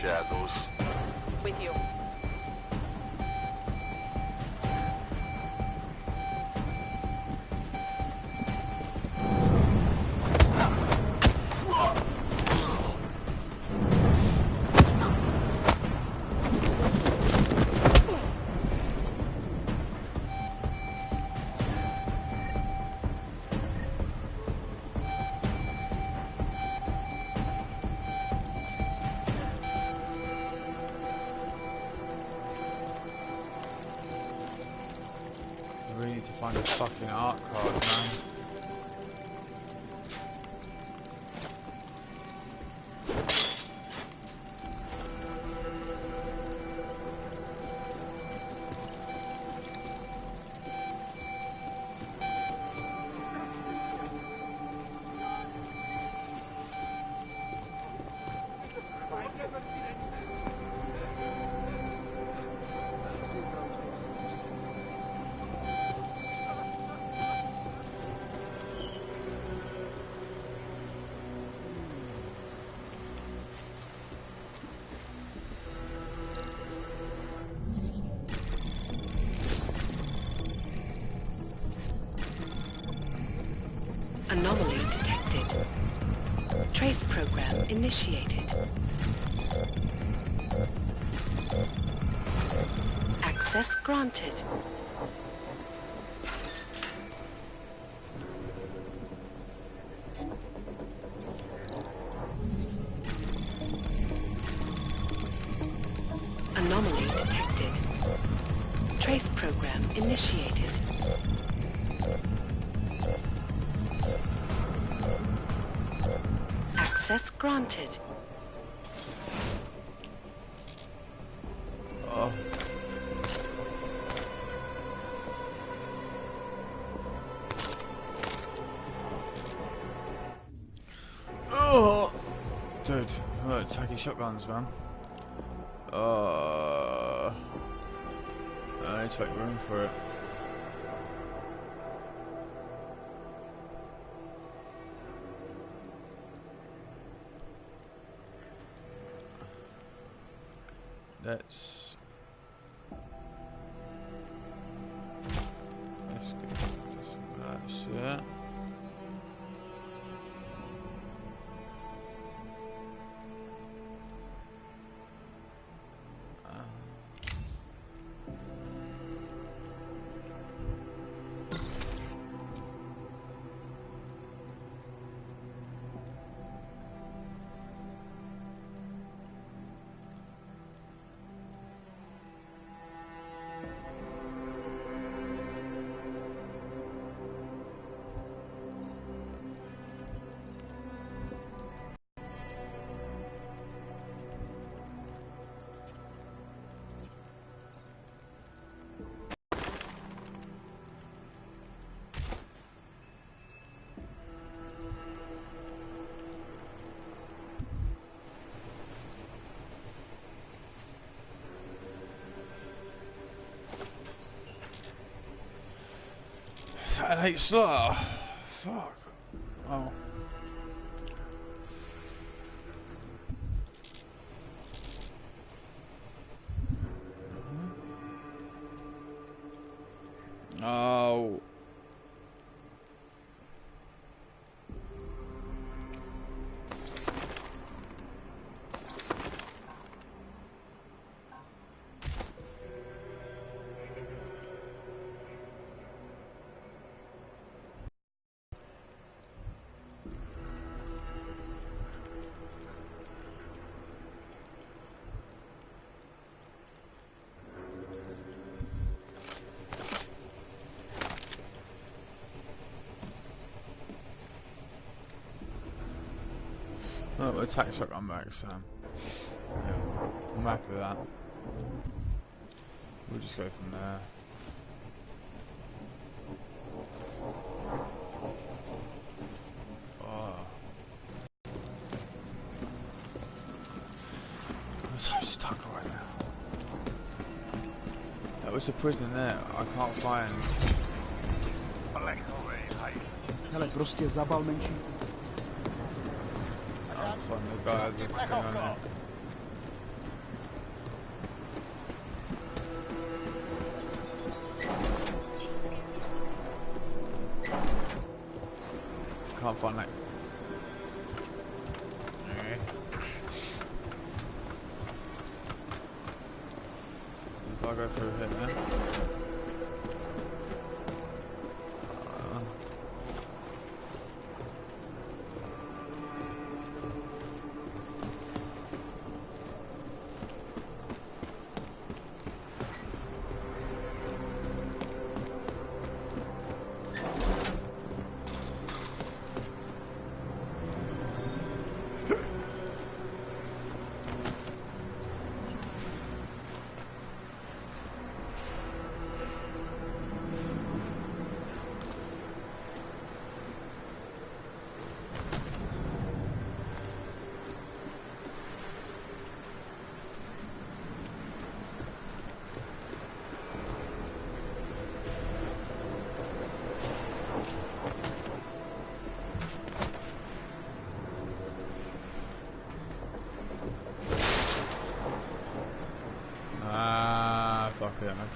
Shadows. With you. We need to find a fucking art card, man. Anomaly detected. Trace program initiated. Access granted. Anomaly detected. Trace program initiated. Access granted. Oh. Oh. Dude, look, tacky shotguns, man. I need to make room for it. Let's get this. That's it. I hate slaughter. Fuck. Oh. Oh. Oh, the attack shot got back, so yeah, I'm happy with that. We'll just go from there. Oh. I'm so stuck right now. That was a prison there. I can't find. Hele, prostě zabal menší. Find the guy that's going on it. Can't find that. Okay. If I go through here then.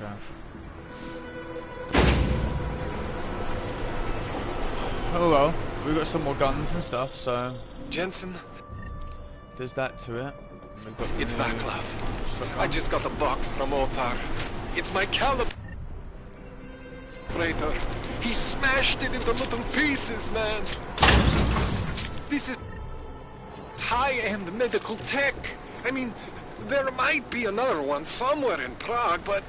Okay. Oh well, we've got some more guns and stuff, so... Jensen? There's that to it. It's Vaclav. I just got the box from Otar. It's my calibrator. He smashed it into little pieces, man. This is high-end medical tech. I mean, there might be another one somewhere in Prague, but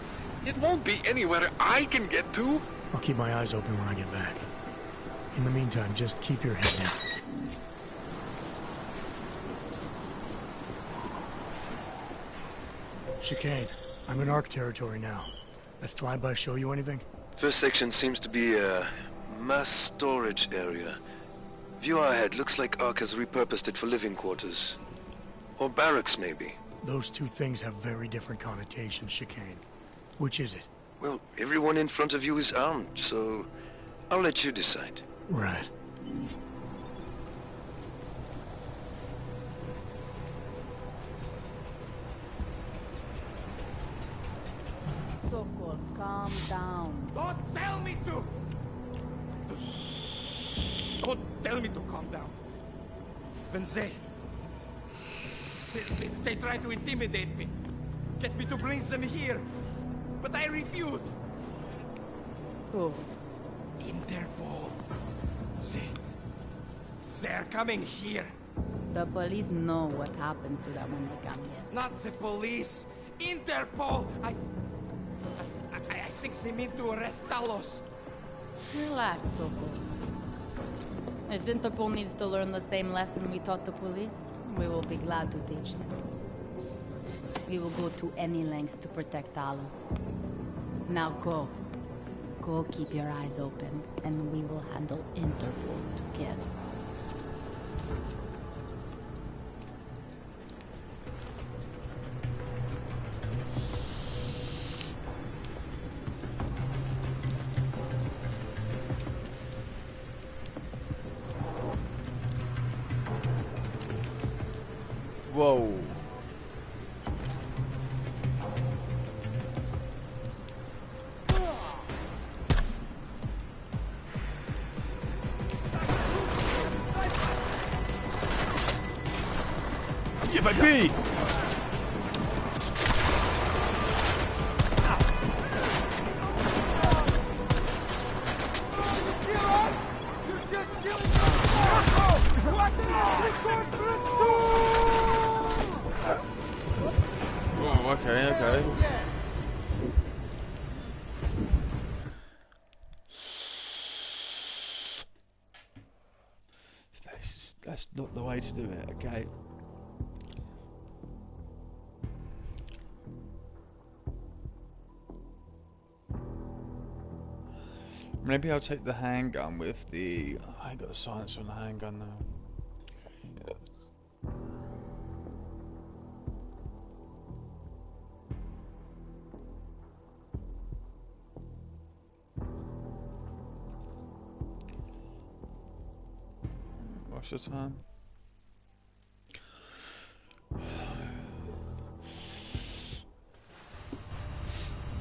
it won't be anywhere I can get to. I'll keep my eyes open when I get back. In the meantime, just keep your head down. Chicane, I'm in ARC territory now. That flyby show you anything? First section seems to be a mass storage area. View ahead, looks like ARC has repurposed it for living quarters. Or barracks, maybe. Those two things have very different connotations, Chicane. Which is it? Well, everyone in front of you is armed, so I'll let you decide. Right. Sokol, calm down. Don't tell me to! Don't tell me to calm down. When they try to intimidate me. Get me to bring them here. But I refuse. Who? Interpol. They're coming here. The police know what happens to them when they come here. Not the police. Interpol. I think they mean to arrest Talos. Relax, Sokol. If Interpol needs to learn the same lesson we taught the police, we will be glad to teach them. We will go to any lengths to protect Talos. Now go. Go keep your eyes open, and we will handle Interpol together. Whoa. Yeah, baby! Oh, okay. That's not the way to do it, okay? Maybe I'll take the handgun with the... I ain't got a silencer on the handgun now. What's the time?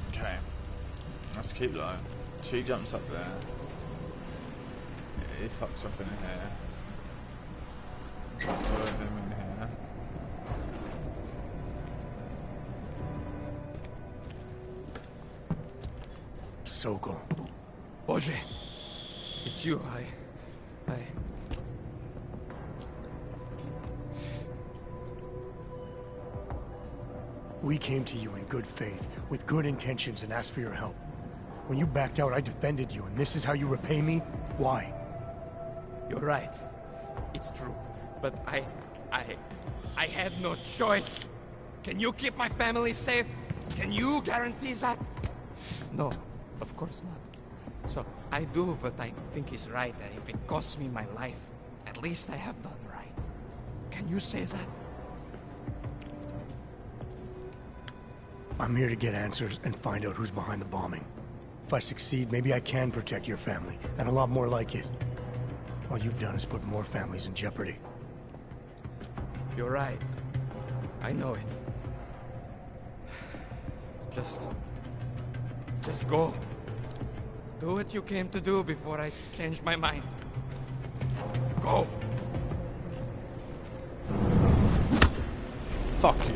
Okay. Let's keep low. She jumps up there. He fucks up in here. Throw him in here. Sokol. Boże! It's you, We came to you in good faith, with good intentions, and asked for your help. When you backed out, I defended you, and this is how you repay me? Why? You're right. It's true. But I had no choice. Can you keep my family safe? Can you guarantee that? No, of course not. So, I do what I think is right, and if it costs me my life, at least I have done right. Can you say that? I'm here to get answers and find out who's behind the bombing. If I succeed, maybe I can protect your family, and a lot more like it. All you've done is put more families in jeopardy. You're right. I know it. Just go. Do what you came to do before I change my mind. Go! Fuck you.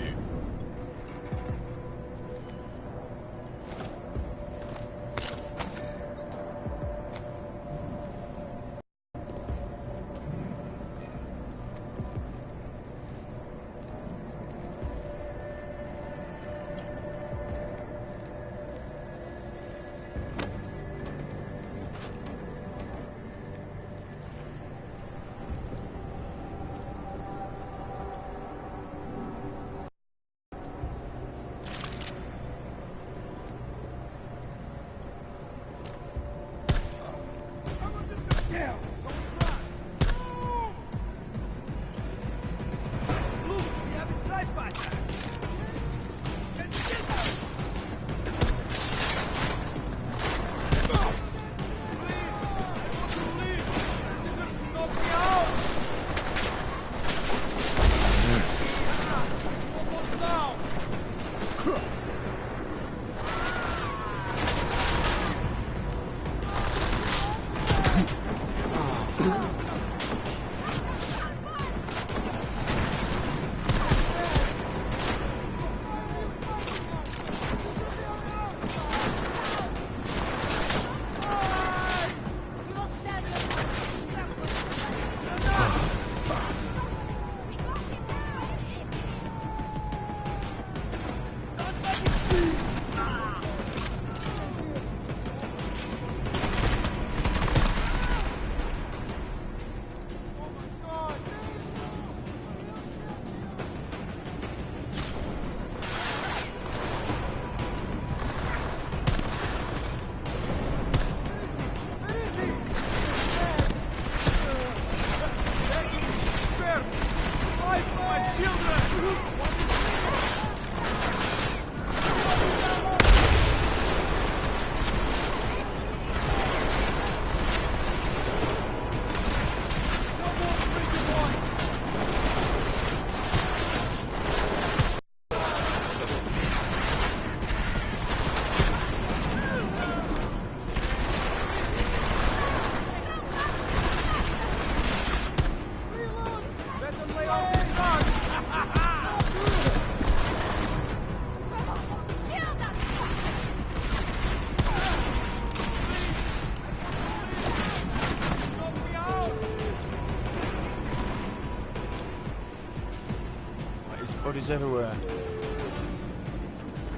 Enemies everywhere.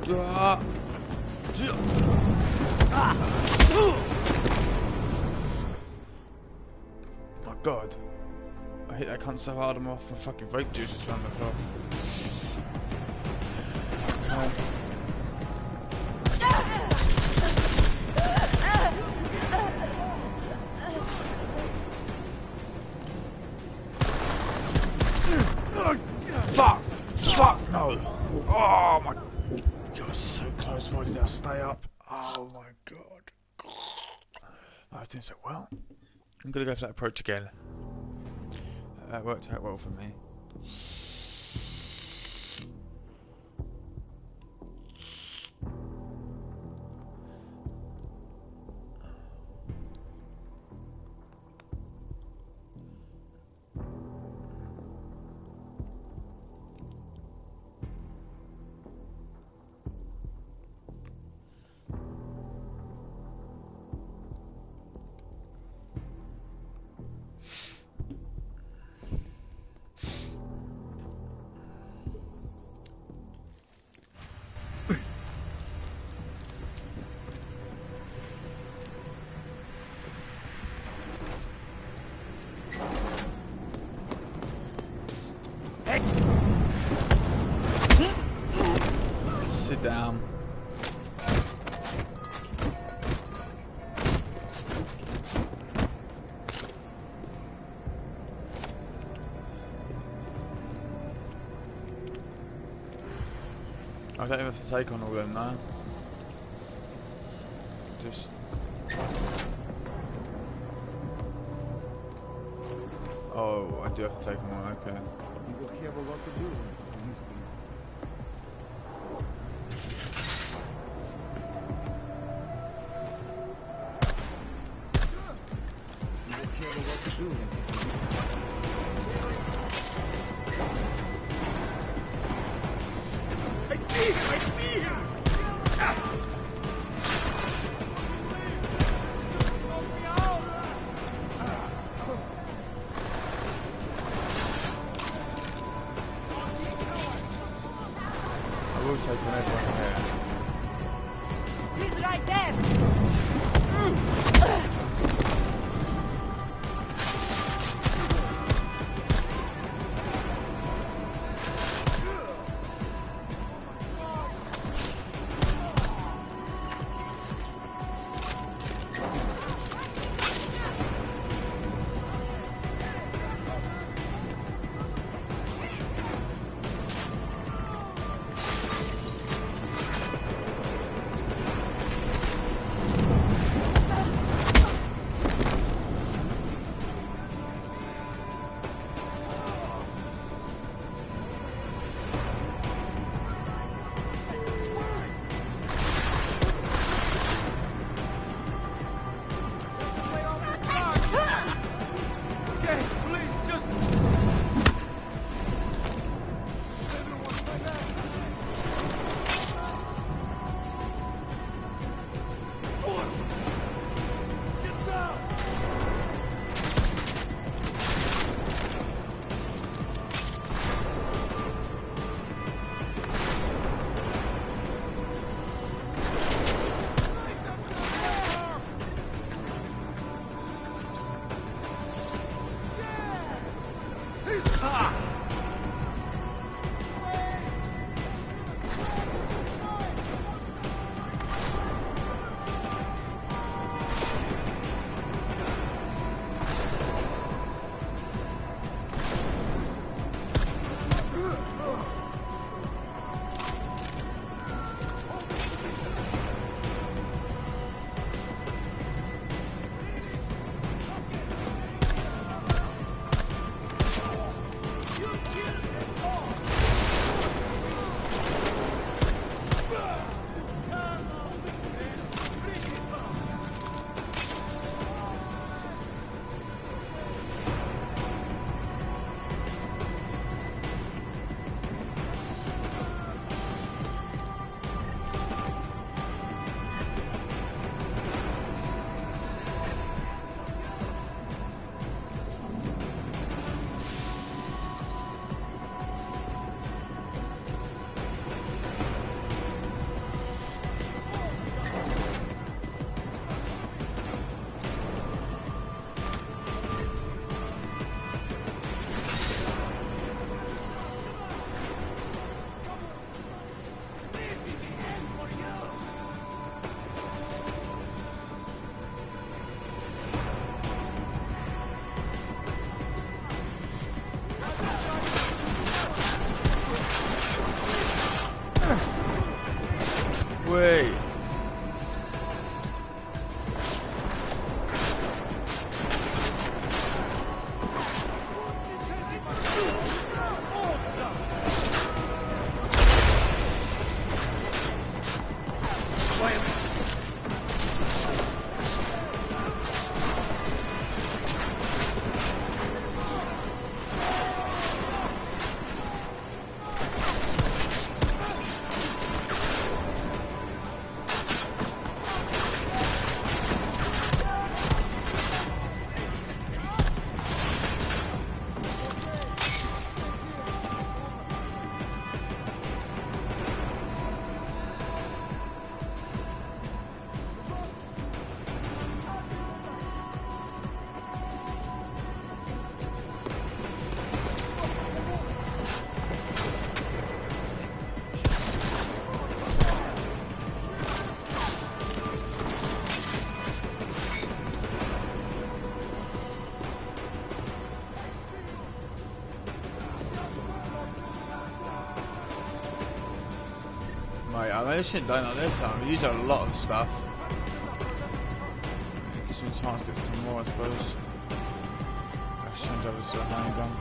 Oh my god. I hit that cunt so hard I'm off my fucking vape juices around the floor. Fuck! Fuck no! Oh my god, so close. Why did I stay up? Oh my god. I was doing so well. I'm gonna go for that approach again. That worked out well for me. Sit down. I don't even have to take on all of them now. Just... Oh, I do have to take them on, okay. You will have a lot to do in this thing. You will have a lot to do. I see him! I see him! I will take on everyone here. He's right there! this shit don't like this time. We use a lot of stuff. Gives me a chance to get some more, I suppose. Let's change over to the handgun.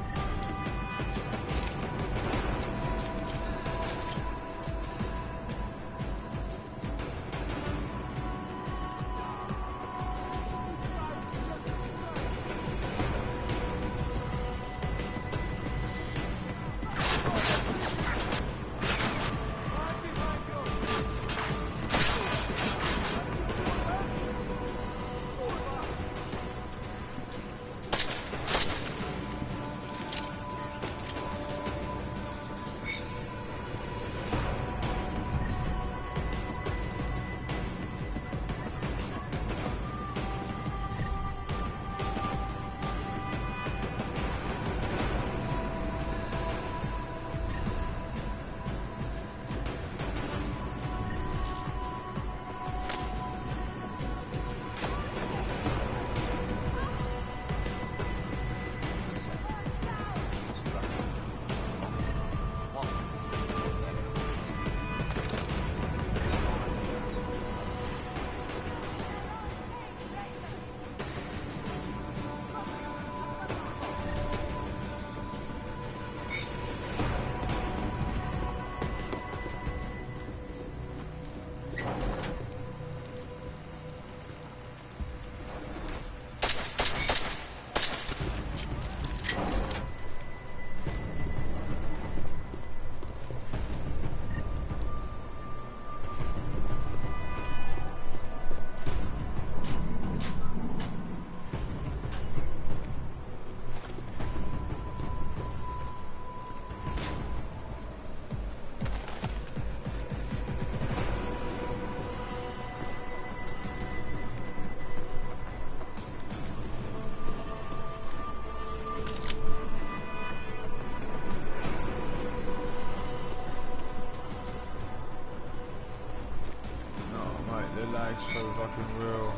So fucking real.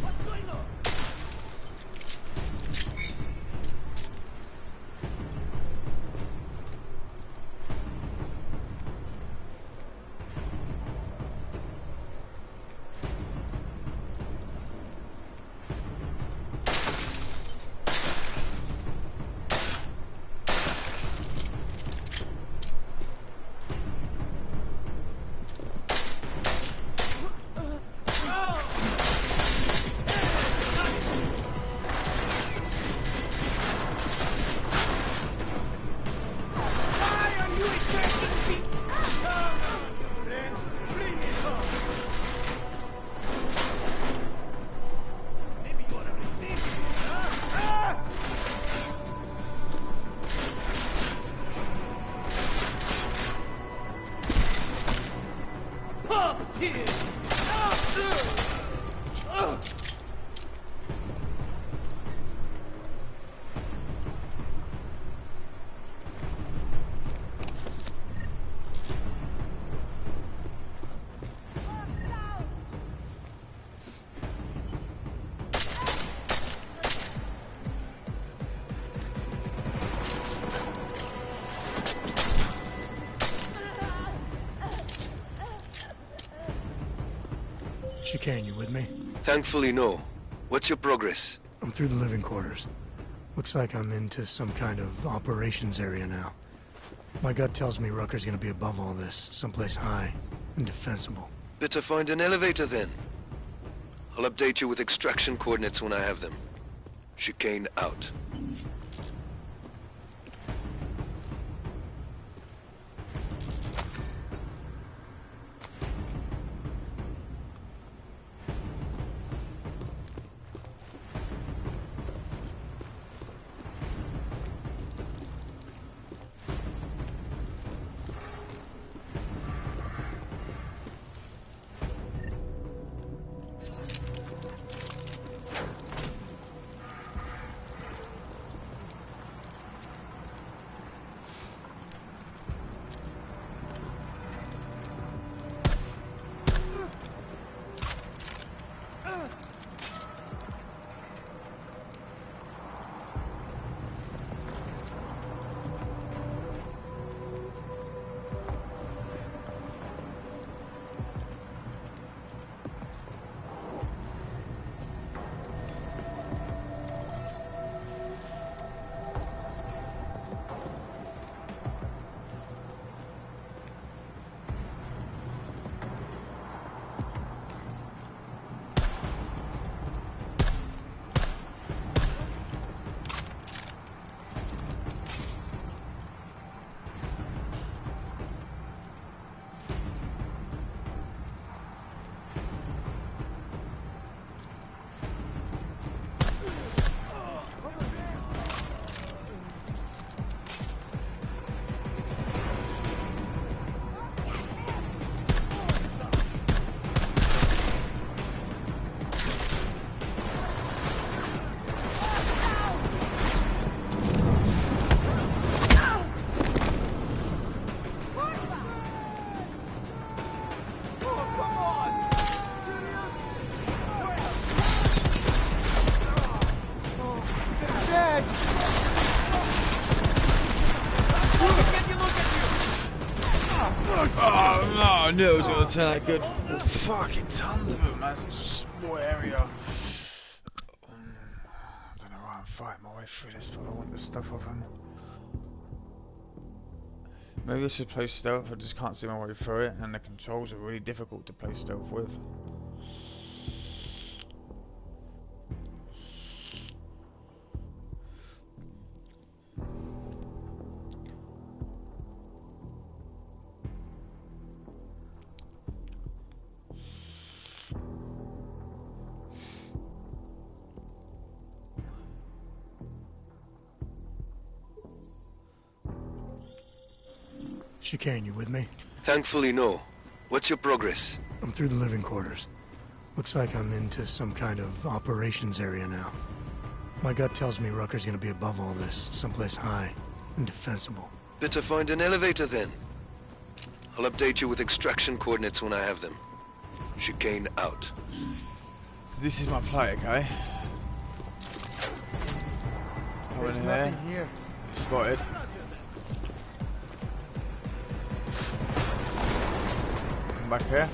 What's going on? Chicane, you with me? Thankfully, no. What's your progress? I'm through the living quarters. Looks like I'm into some kind of operations area now. My gut tells me Rucker's gonna be above all this, someplace high and defensible. Better find an elevator then. I'll update you with extraction coordinates when I have them. Chicane out. I knew it was going to turn out good. Oh, fucking tons of them, man. It's such a small area. I don't know why I'm fighting my way through this, but I want the stuff off them. Maybe I should play stealth. I just can't see my way through it, and the controls are really difficult to play stealth with. Chicane, you with me? Thankfully, no. What's your progress? I'm through the living quarters. Looks like I'm into some kind of operations area now. My gut tells me Rucker's gonna be above all this, someplace high and defensible. Better find an elevator then. I'll update you with extraction coordinates when I have them. Chicane out. This is my play, okay? There's nothing here. Spotted. Come back here.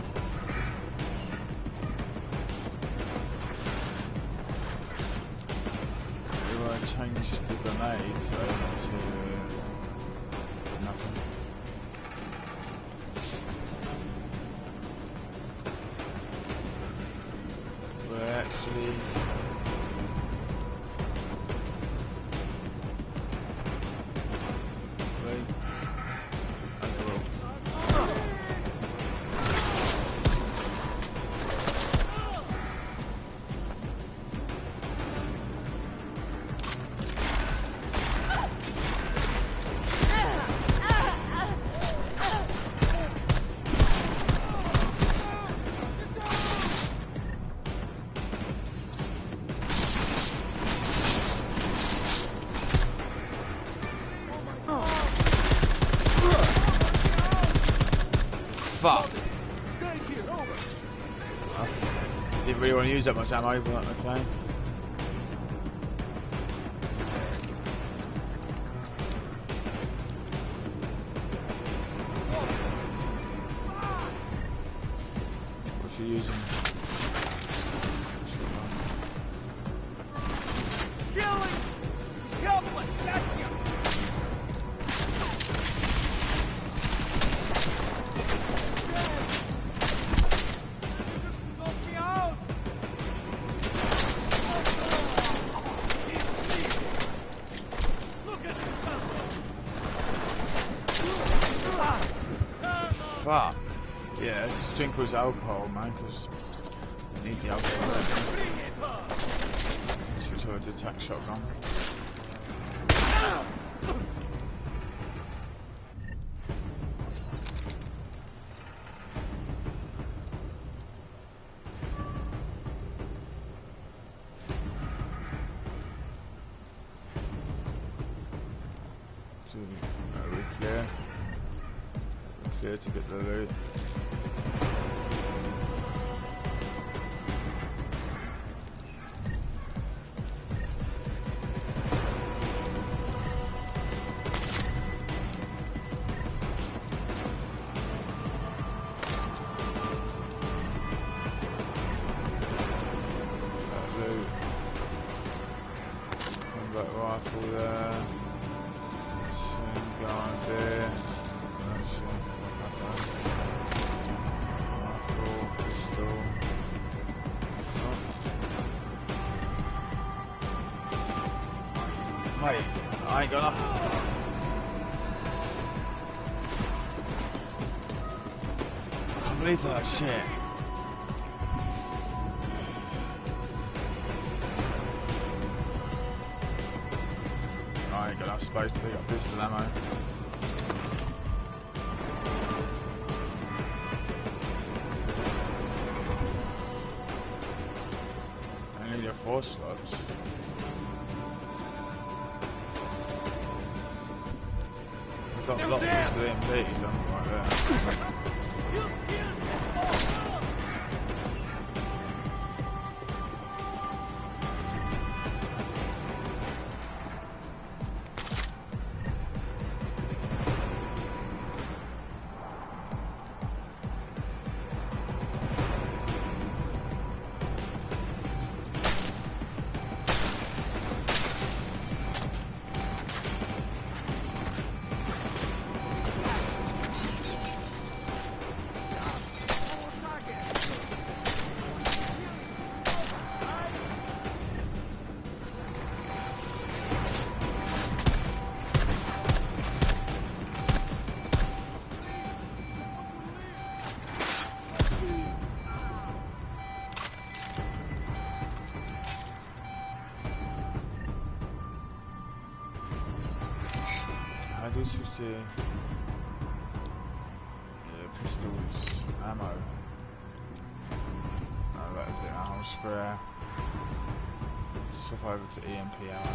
We want to change the grenades over to nothing. We're actually fuck. Didn't really want to use that much ammo, but okay. What's she using? Killing! He's helpless! That's you! Fuck. Yeah, let's drink with alcohol, man, because I need the alcohol. Should try to attack shotgun. We're clear. Clear to get the loot. Combat rifle there. Machine gun there. Mate, I ain't gonna. I can't believe that shit. I ain't got enough space to pick up pistol ammo. I need a 4 slots. Got a lot of pistol MPs, something like that. I do switch to pistols, ammo. That's the ammo spare. Swap over to EMP ammo.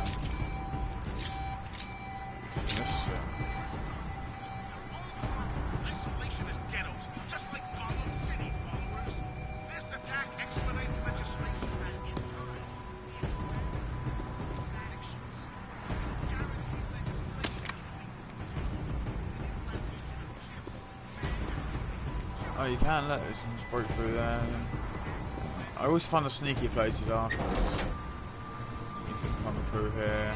Isolationist ghettos, just like Gotham City, followers. This attack expedites legislation and in time. Oh, you can let it just break through there. I always find the sneaky places afterwards. You can come through here.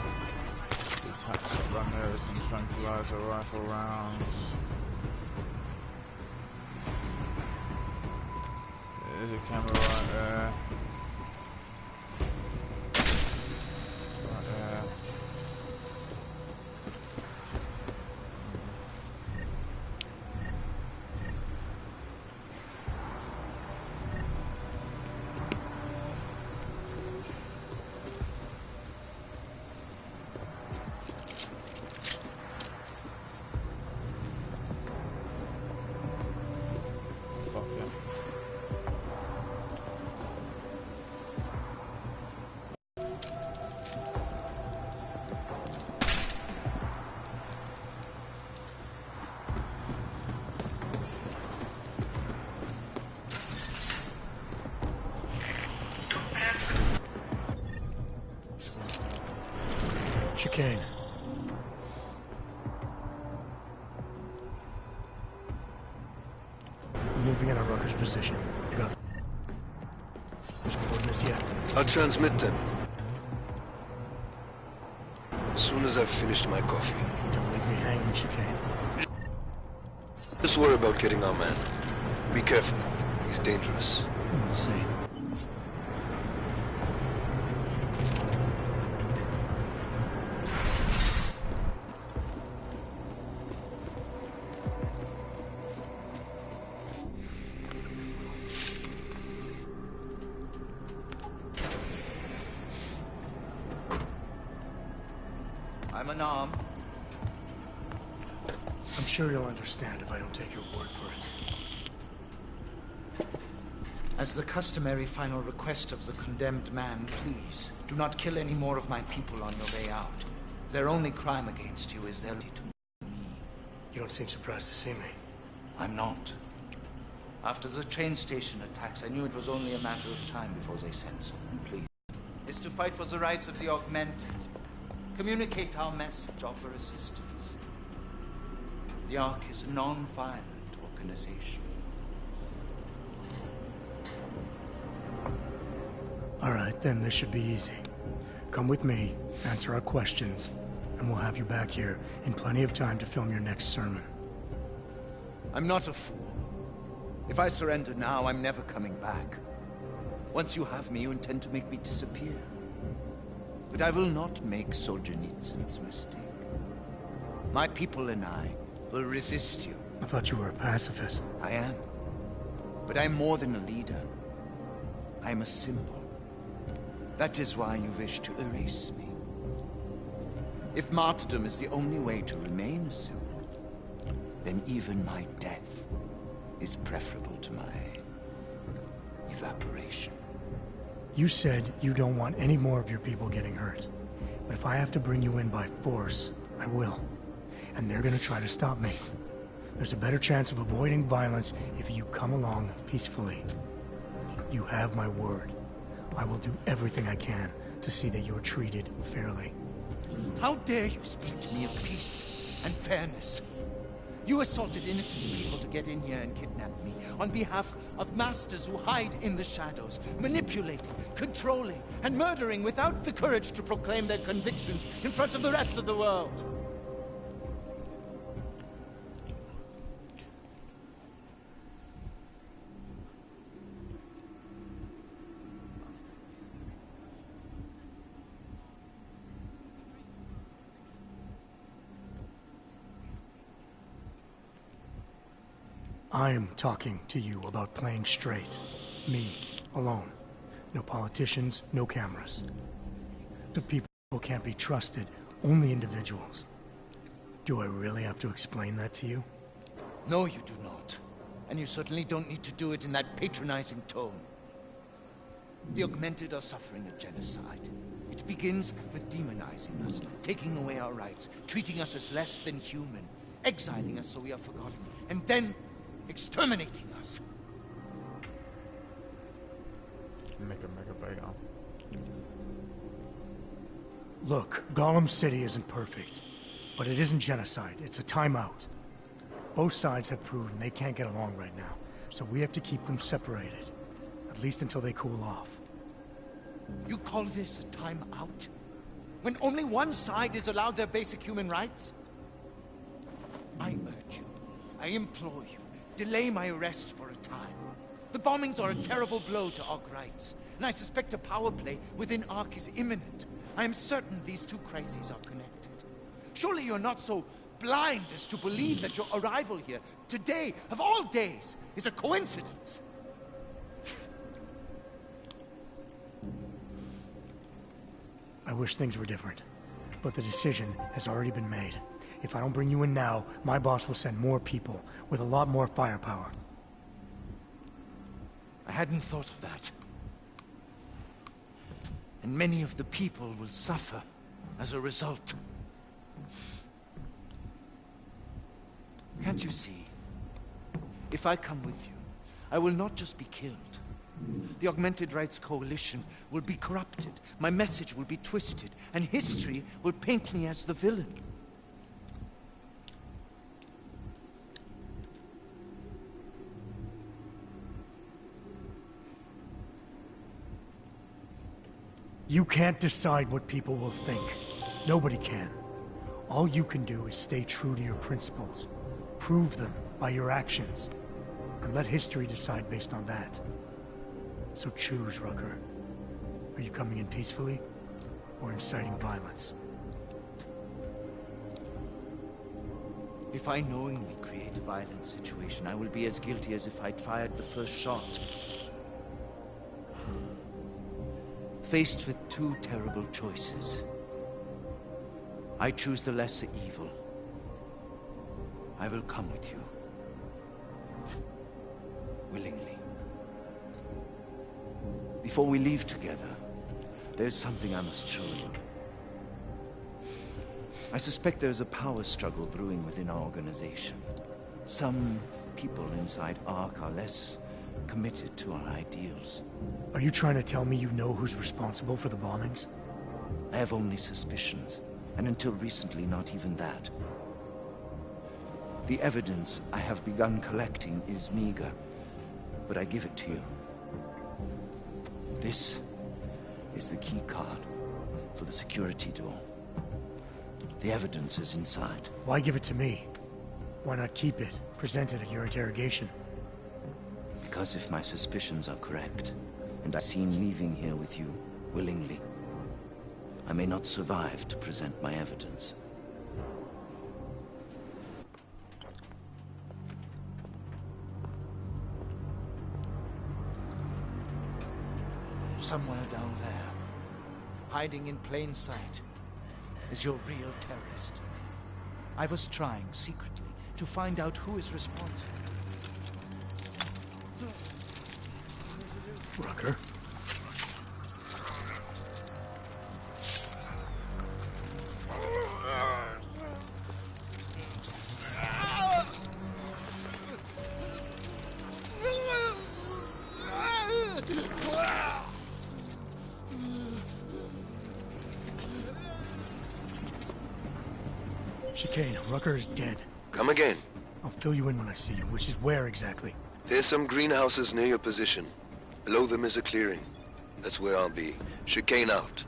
The attack run there with some tranquilizer rifle rounds. There's a camera right there. Right there. Chicane. We're moving in on Rucker's position. You got those coordinates yet? I'll transmit them. As soon as I've finished my coffee. Don't leave me hanging, Chicane. Just worry about getting our man. Be careful. He's dangerous. We'll see. I'm an arm. I'm sure you'll understand if I don't take your word for it. As the customary final request of the condemned man, please, do not kill any more of my people on your way out. Their only crime against you is their loyalty to me. You don't seem surprised to see me. I'm not. After the train station attacks, I knew it was only a matter of time before they sent someone, please. Is to fight for the rights of the augmented. Communicate our message, offer assistance. The Ark is a non-violent organization. All right, then this should be easy. Come with me, answer our questions, and we'll have you back here in plenty of time to film your next sermon. I'm not a fool. If I surrender now, I'm never coming back. Once you have me, you intend to make me disappear. But I will not make Solzhenitsyn's mistake. My people and I will resist you. I thought you were a pacifist. I am. But I'm more than a leader. I'm a symbol. That is why you wish to erase me. If martyrdom is the only way to remain a symbol, then even my death is preferable to my evaporation. You said you don't want any more of your people getting hurt. But if I have to bring you in by force, I will. And they're gonna try to stop me. There's a better chance of avoiding violence if you come along peacefully. You have my word. I will do everything I can to see that you are treated fairly. How dare you speak to me of peace and fairness? You assaulted innocent people to get in here and kidnap me on behalf of masters who hide in the shadows, manipulating, controlling, and murdering without the courage to proclaim their convictions in front of the rest of the world. I am talking to you about playing straight. Me, alone. No politicians, no cameras. The people can't be trusted, only individuals. Do I really have to explain that to you? No, you do not. And you certainly don't need to do it in that patronizing tone. The Augmented are suffering a genocide. It begins with demonizing us, taking away our rights, treating us as less than human, exiling us so we are forgotten, and then exterminating us. Mega bigger. Look, Gollum City isn't perfect, but it isn't genocide. It's a timeout. Both sides have proven they can't get along right now, so we have to keep them separated, at least until they cool off. You call this a timeout? When only one side is allowed their basic human rights? I urge you, I implore you, delay my arrest for a time. The bombings are a terrible blow to Ark rights, and I suspect a power play within Ark is imminent. I am certain these two crises are connected. Surely you're not so blind as to believe that your arrival here, today, of all days, is a coincidence. I wish things were different, but the decision has already been made. If I don't bring you in now, my boss will send more people with a lot more firepower. I hadn't thought of that. And many of the people will suffer as a result. Can't you see? If I come with you, I will not just be killed. The Augmented Rights Coalition will be corrupted, my message will be twisted, and history will paint me as the villain. You can't decide what people will think. Nobody can. All you can do is stay true to your principles. Prove them by your actions. And let history decide based on that. So choose, Rucker. Are you coming in peacefully, or inciting violence? If I knowingly create a violent situation, I will be as guilty as if I'd fired the first shot. Faced with two terrible choices, I choose the lesser evil. I will come with you. Willingly. Before we leave together, there's something I must show you. I suspect there's a power struggle brewing within our organization. Some people inside Ark are less committed to our ideals. Are you trying to tell me you know who's responsible for the bombings? I have only suspicions, and until recently, not even that. The evidence I have begun collecting is meager, but I give it to you. This is the key card for the security door. The evidence is inside. Why give it to me? Why not keep it, present it at your interrogation? Because if my suspicions are correct, and I'm seen leaving here with you, willingly, I may not survive to present my evidence. Somewhere down there, hiding in plain sight, is your real terrorist. I was trying secretly to find out who is responsible. Rucker? Chicane, Rucker is dead. Come again. I'll fill you in when I see you, which is where exactly? There's some greenhouses near your position. Below them is a clearing. That's where I'll be. Chicane out.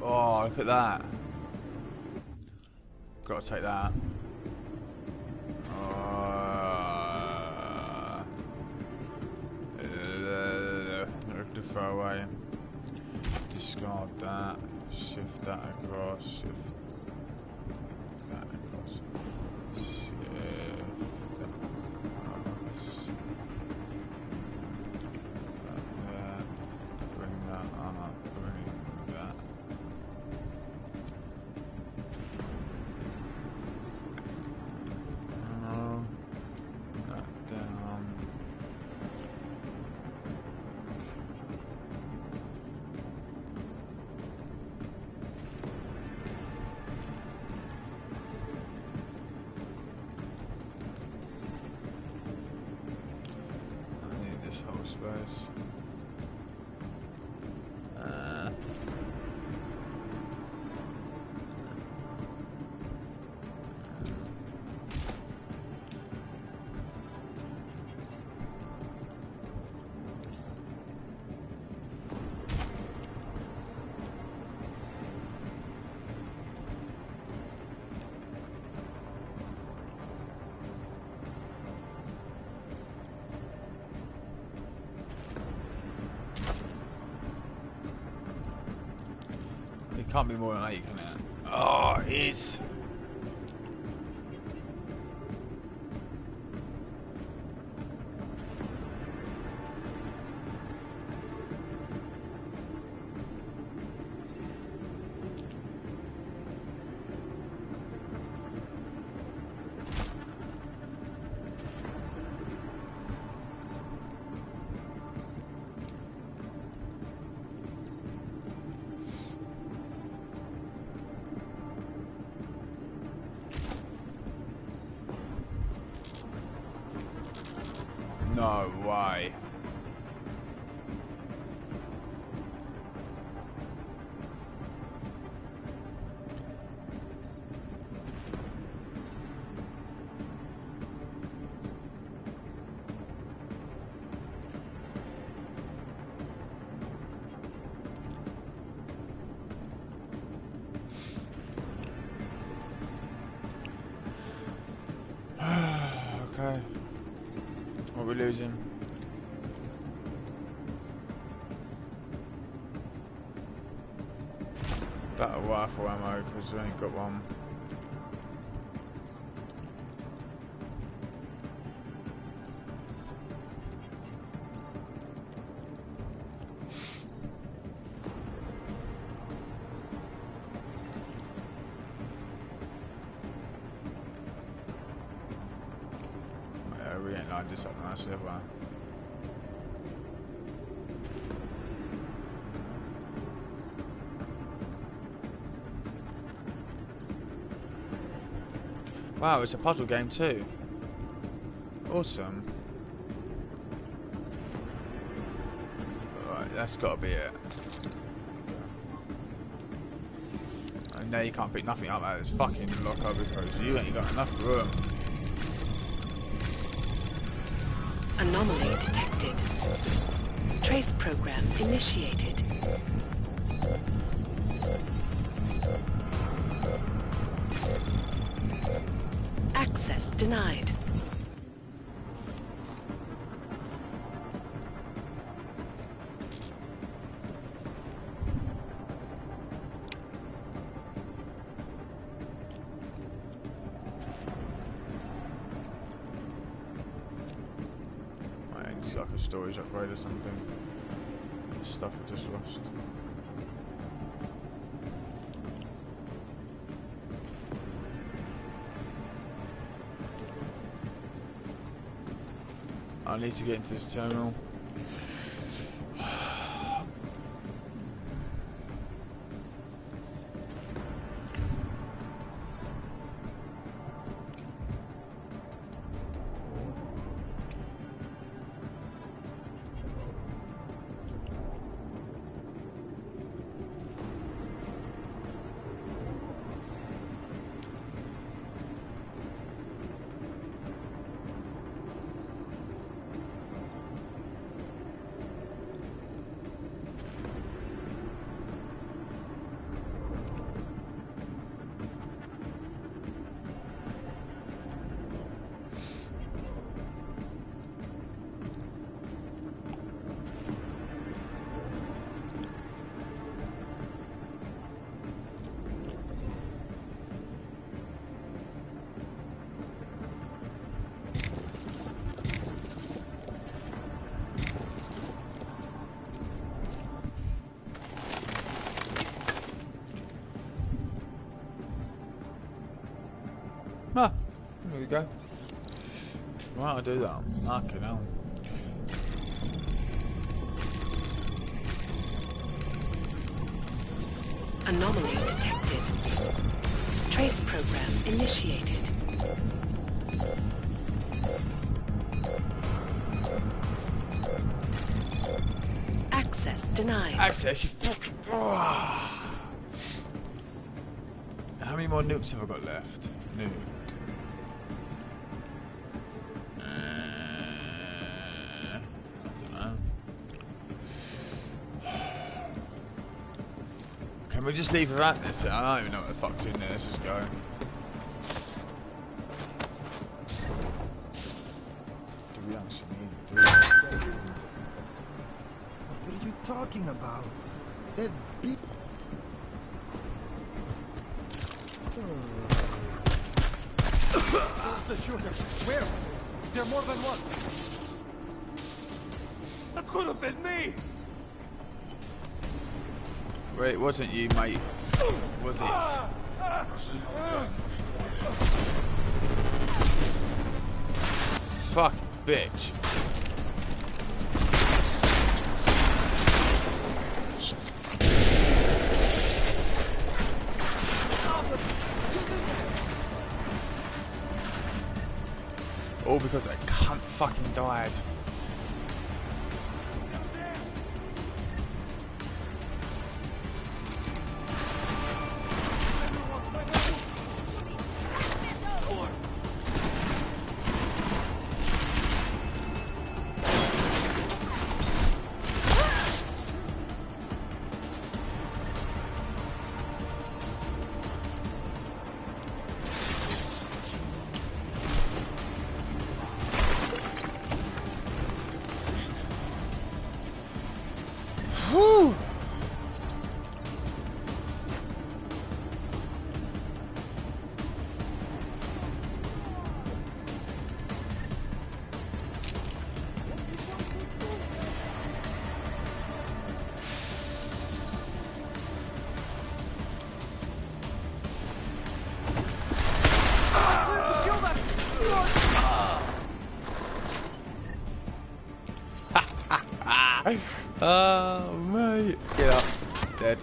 Oh, look at that. Gotta take that. Too far away. Just discard that, shift that across, shift that across, shift that across, that there, bring that up, bring that. That down. Space. It can't be more than 8, can it? Oh, it is. No way. Okay. What are we losing? Battle rifle ammo because we ain't got one. Yeah, we ain't lined this up nicely, have we? Wow, it's a puzzle game too. Awesome. Alright, that's gotta be it. And now you can't pick nothing up, it's fucking lock up because you ain't got enough room. Anomaly detected. Trace program initiated. Access denied. It's like a storage upgrade or something. Stuff we just lost. I need to get into this terminal. Ah, there we go. Why don't I do that? Fucking hell. Anomaly detected. Trace program initiated. Access denied. Access, you fucking... Oh. How many more nukes have I got left? Nuke. I don't know. Can we just leave without this? I don't even know what the fuck's in there. Let's just go. Do we actually need it? What are you talking about? That beat. There's a shooter. Where? Is there more than one? That could have been me! Wait, it wasn't you, mate. Was it? Fuck, bitch. All because that cunt fucking died. Whew. Oh, mate. Get up. Dead.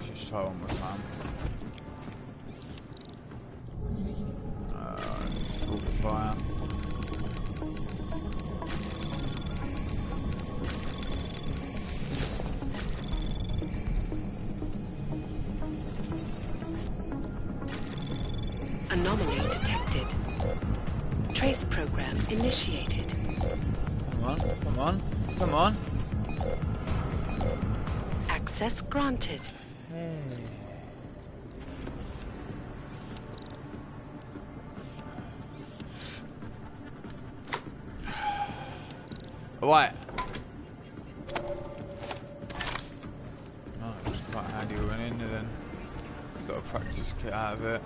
Just try one more time. Fire. Anomaly detected. Trace program initiated. Come on, come on, come on. Access granted. What? Oh, it's quite handy we went in there then. Got a practice kit out of it.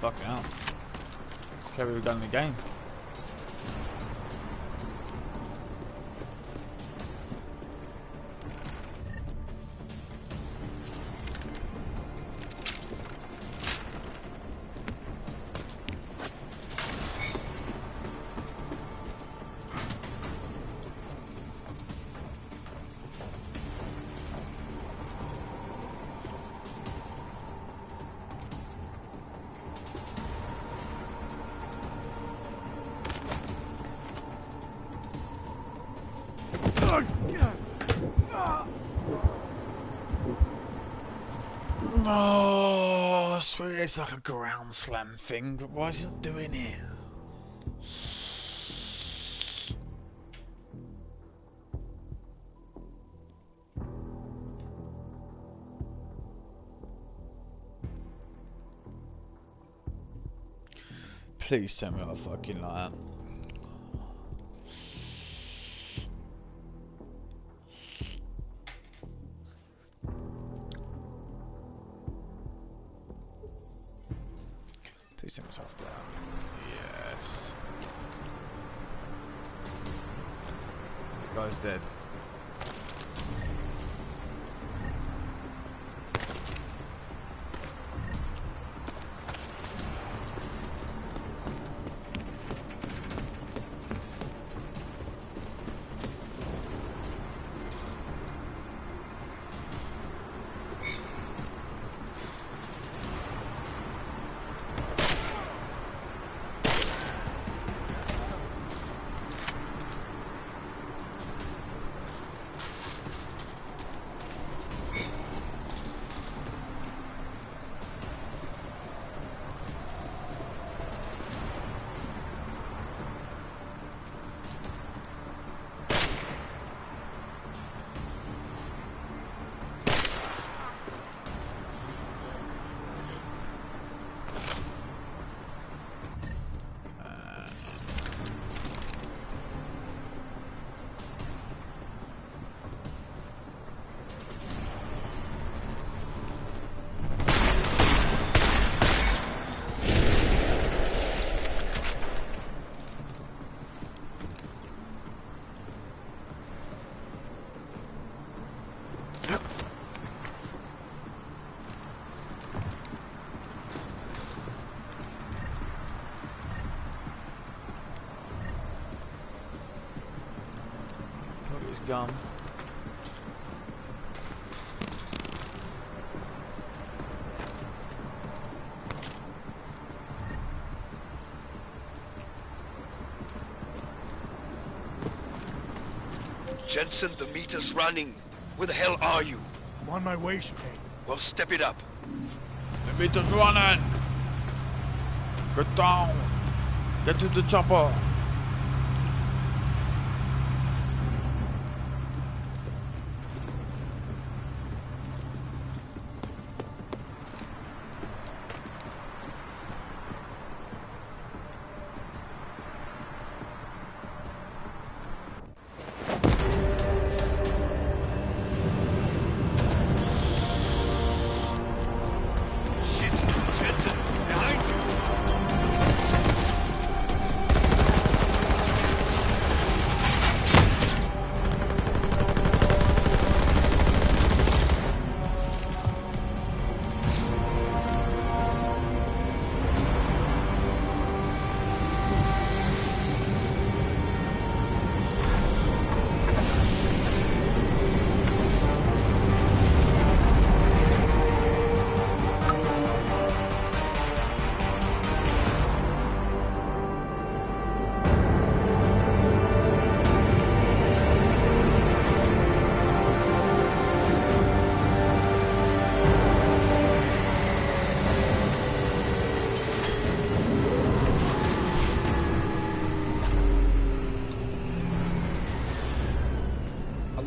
Fucking hell. Carry the gun in the game. No, I swear it's like a ground slam thing, but why is he not doing it? Please tell me I fucking like that. Please send myself down. Yes. The guy's dead. Gun. Jensen, the meter's running. Where the hell are you? I'm on my way, Chicane. Well, step it up. The meter's running. Get down. Get to the chopper.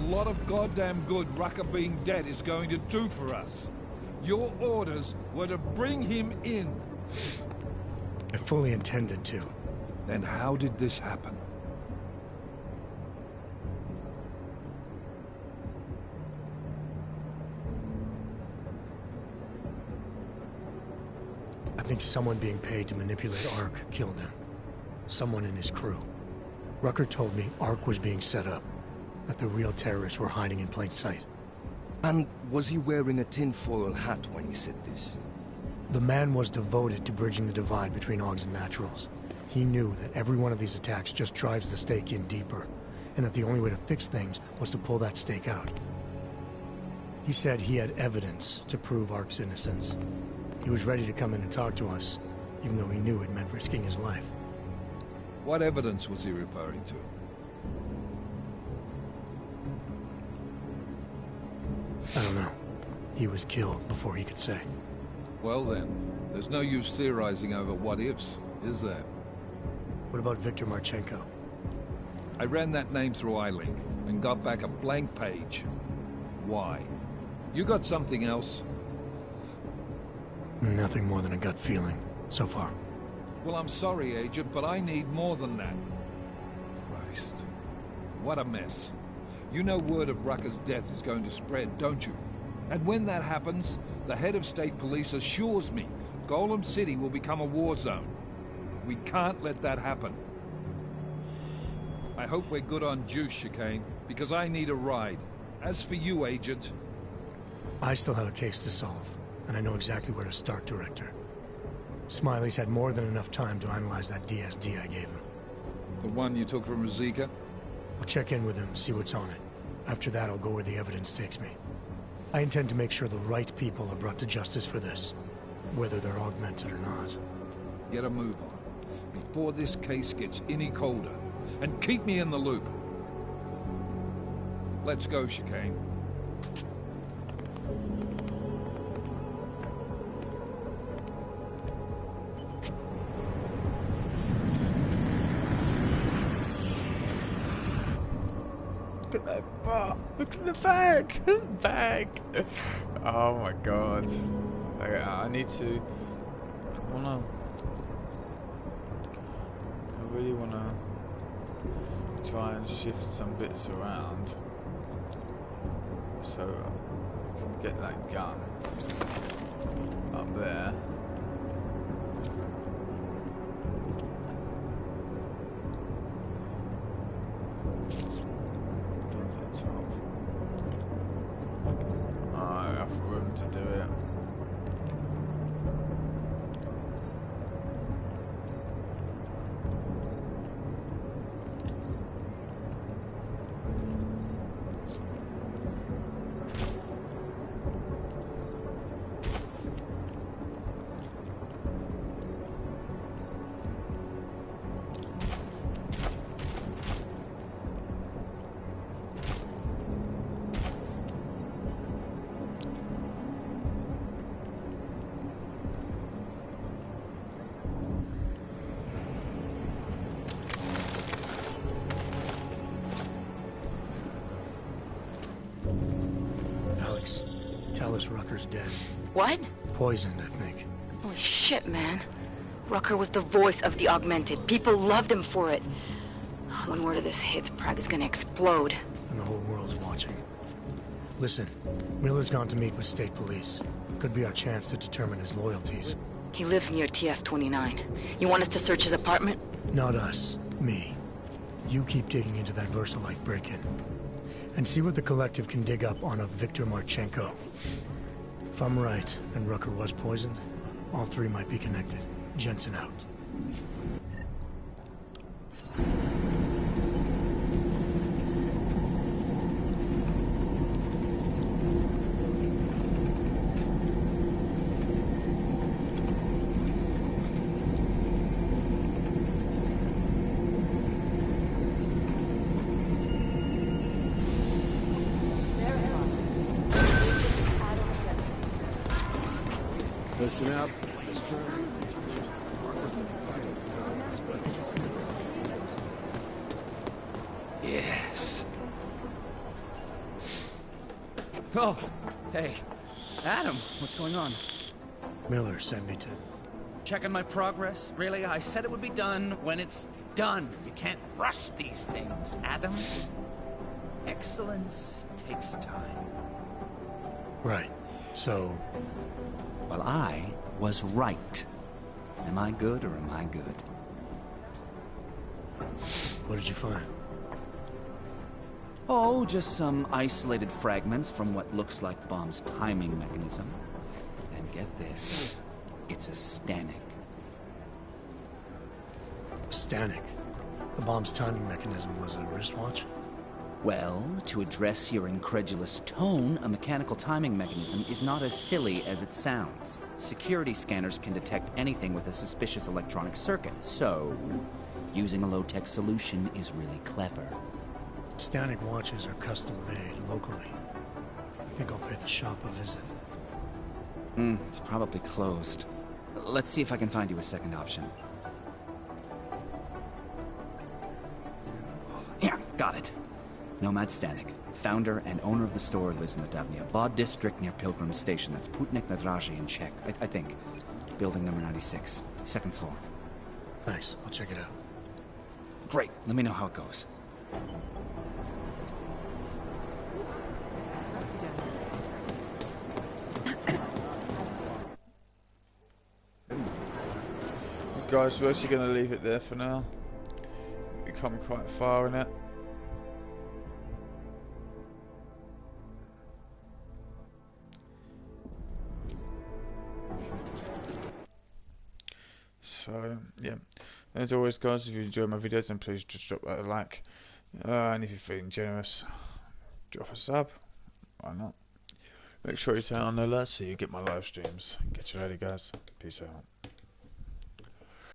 Lot of goddamn good Rucker being dead is going to do for us. Your orders were to bring him in. I fully intended to. Then how did this happen? I've think someone being paid to manipulate Ark killed him. Someone in his crew. Rucker told me Ark was being set up, that the real terrorists were hiding in plain sight. And was he wearing a tinfoil hat when he said this? The man was devoted to bridging the divide between Augs and Naturals. He knew that every one of these attacks just drives the stake in deeper, and that the only way to fix things was to pull that stake out. He said he had evidence to prove Ark's innocence. He was ready to come in and talk to us, even though he knew it meant risking his life. What evidence was he referring to? I don't know. He was killed before he could say. Well then, there's no use theorizing over what-ifs, is there? What about Viktor Marchenko? I ran that name through iLink and got back a blank page. Why? You got something else? Nothing more than a gut feeling, so far. Well, I'm sorry, Agent, but I need more than that. Christ. What a mess. You know word of Rucker's death is going to spread, don't you? And when that happens, the head of state police assures me Golem City will become a war zone. We can't let that happen. I hope we're good on juice, Chicane, because I need a ride. As for you, Agent... I still have a case to solve, and I know exactly where to start, Director. Smiley's had more than enough time to analyze that DSD I gave him. The one you took from Razika? I'll check in with him, see what's on it. After that, I'll go where the evidence takes me. I intend to make sure the right people are brought to justice for this, whether they're augmented or not. Get a move on, before this case gets any colder, and keep me in the loop. Let's go, Chicane. Look at that bar. Look at the bag. The bag. Oh my god. Okay, I need to. I really wanna try and shift some bits around so I can get that gun up there. To do it. Tell us Rucker's dead. What? Poisoned, I think. Holy shit, man. Rucker was the voice of the Augmented. People loved him for it. When word of this hits, Prague is gonna explode. And the whole world's watching. Listen, Miller's gone to meet with state police. Could be our chance to determine his loyalties. He lives near TF-29. You want us to search his apartment? Not us. Me. You keep digging into that VersaLife break-in. And see what the Collective can dig up on a Viktor Marchenko. If I'm right, and Rucker was poisoned, all three might be connected. Jensen out. Listen up. Yes. Oh, hey. Adam, what's going on? Miller sent me to... Checking my progress? Really? I said it would be done when it's done. You can't rush these things, Adam. Excellence takes time. Right. So... Well, I was right. Am I good or am I good? What did you find? Oh, just some isolated fragments from what looks like the bomb's timing mechanism. And get this, it's a Stanek. Stanek? The bomb's timing mechanism was a wristwatch? Well, to address your incredulous tone, a mechanical timing mechanism is not as silly as it sounds. Security scanners can detect anything with a suspicious electronic circuit, so using a low-tech solution is really clever. Stanek watches are custom-made locally. I think I'll pay the shop a visit. It's probably closed. Let's see if I can find you a second option. Yeah, got it. Nomad Stanek, founder and owner of the store, lives in the Davnia Vod district near Pilgrim Station. That's Putnik Nadraji in Czech, I think. Building number 96, second floor. Thanks, I'll check it out. Great, let me know how it goes. Guys, we're actually going to leave it there for now. We've come quite far in it. So, yeah. As always, guys, if you enjoy my videos, then please just drop that a like. And if you're feeling generous, drop a sub. Why not? Make sure you turn on the alerts so you get my live streams. Catch you later, guys. Peace out.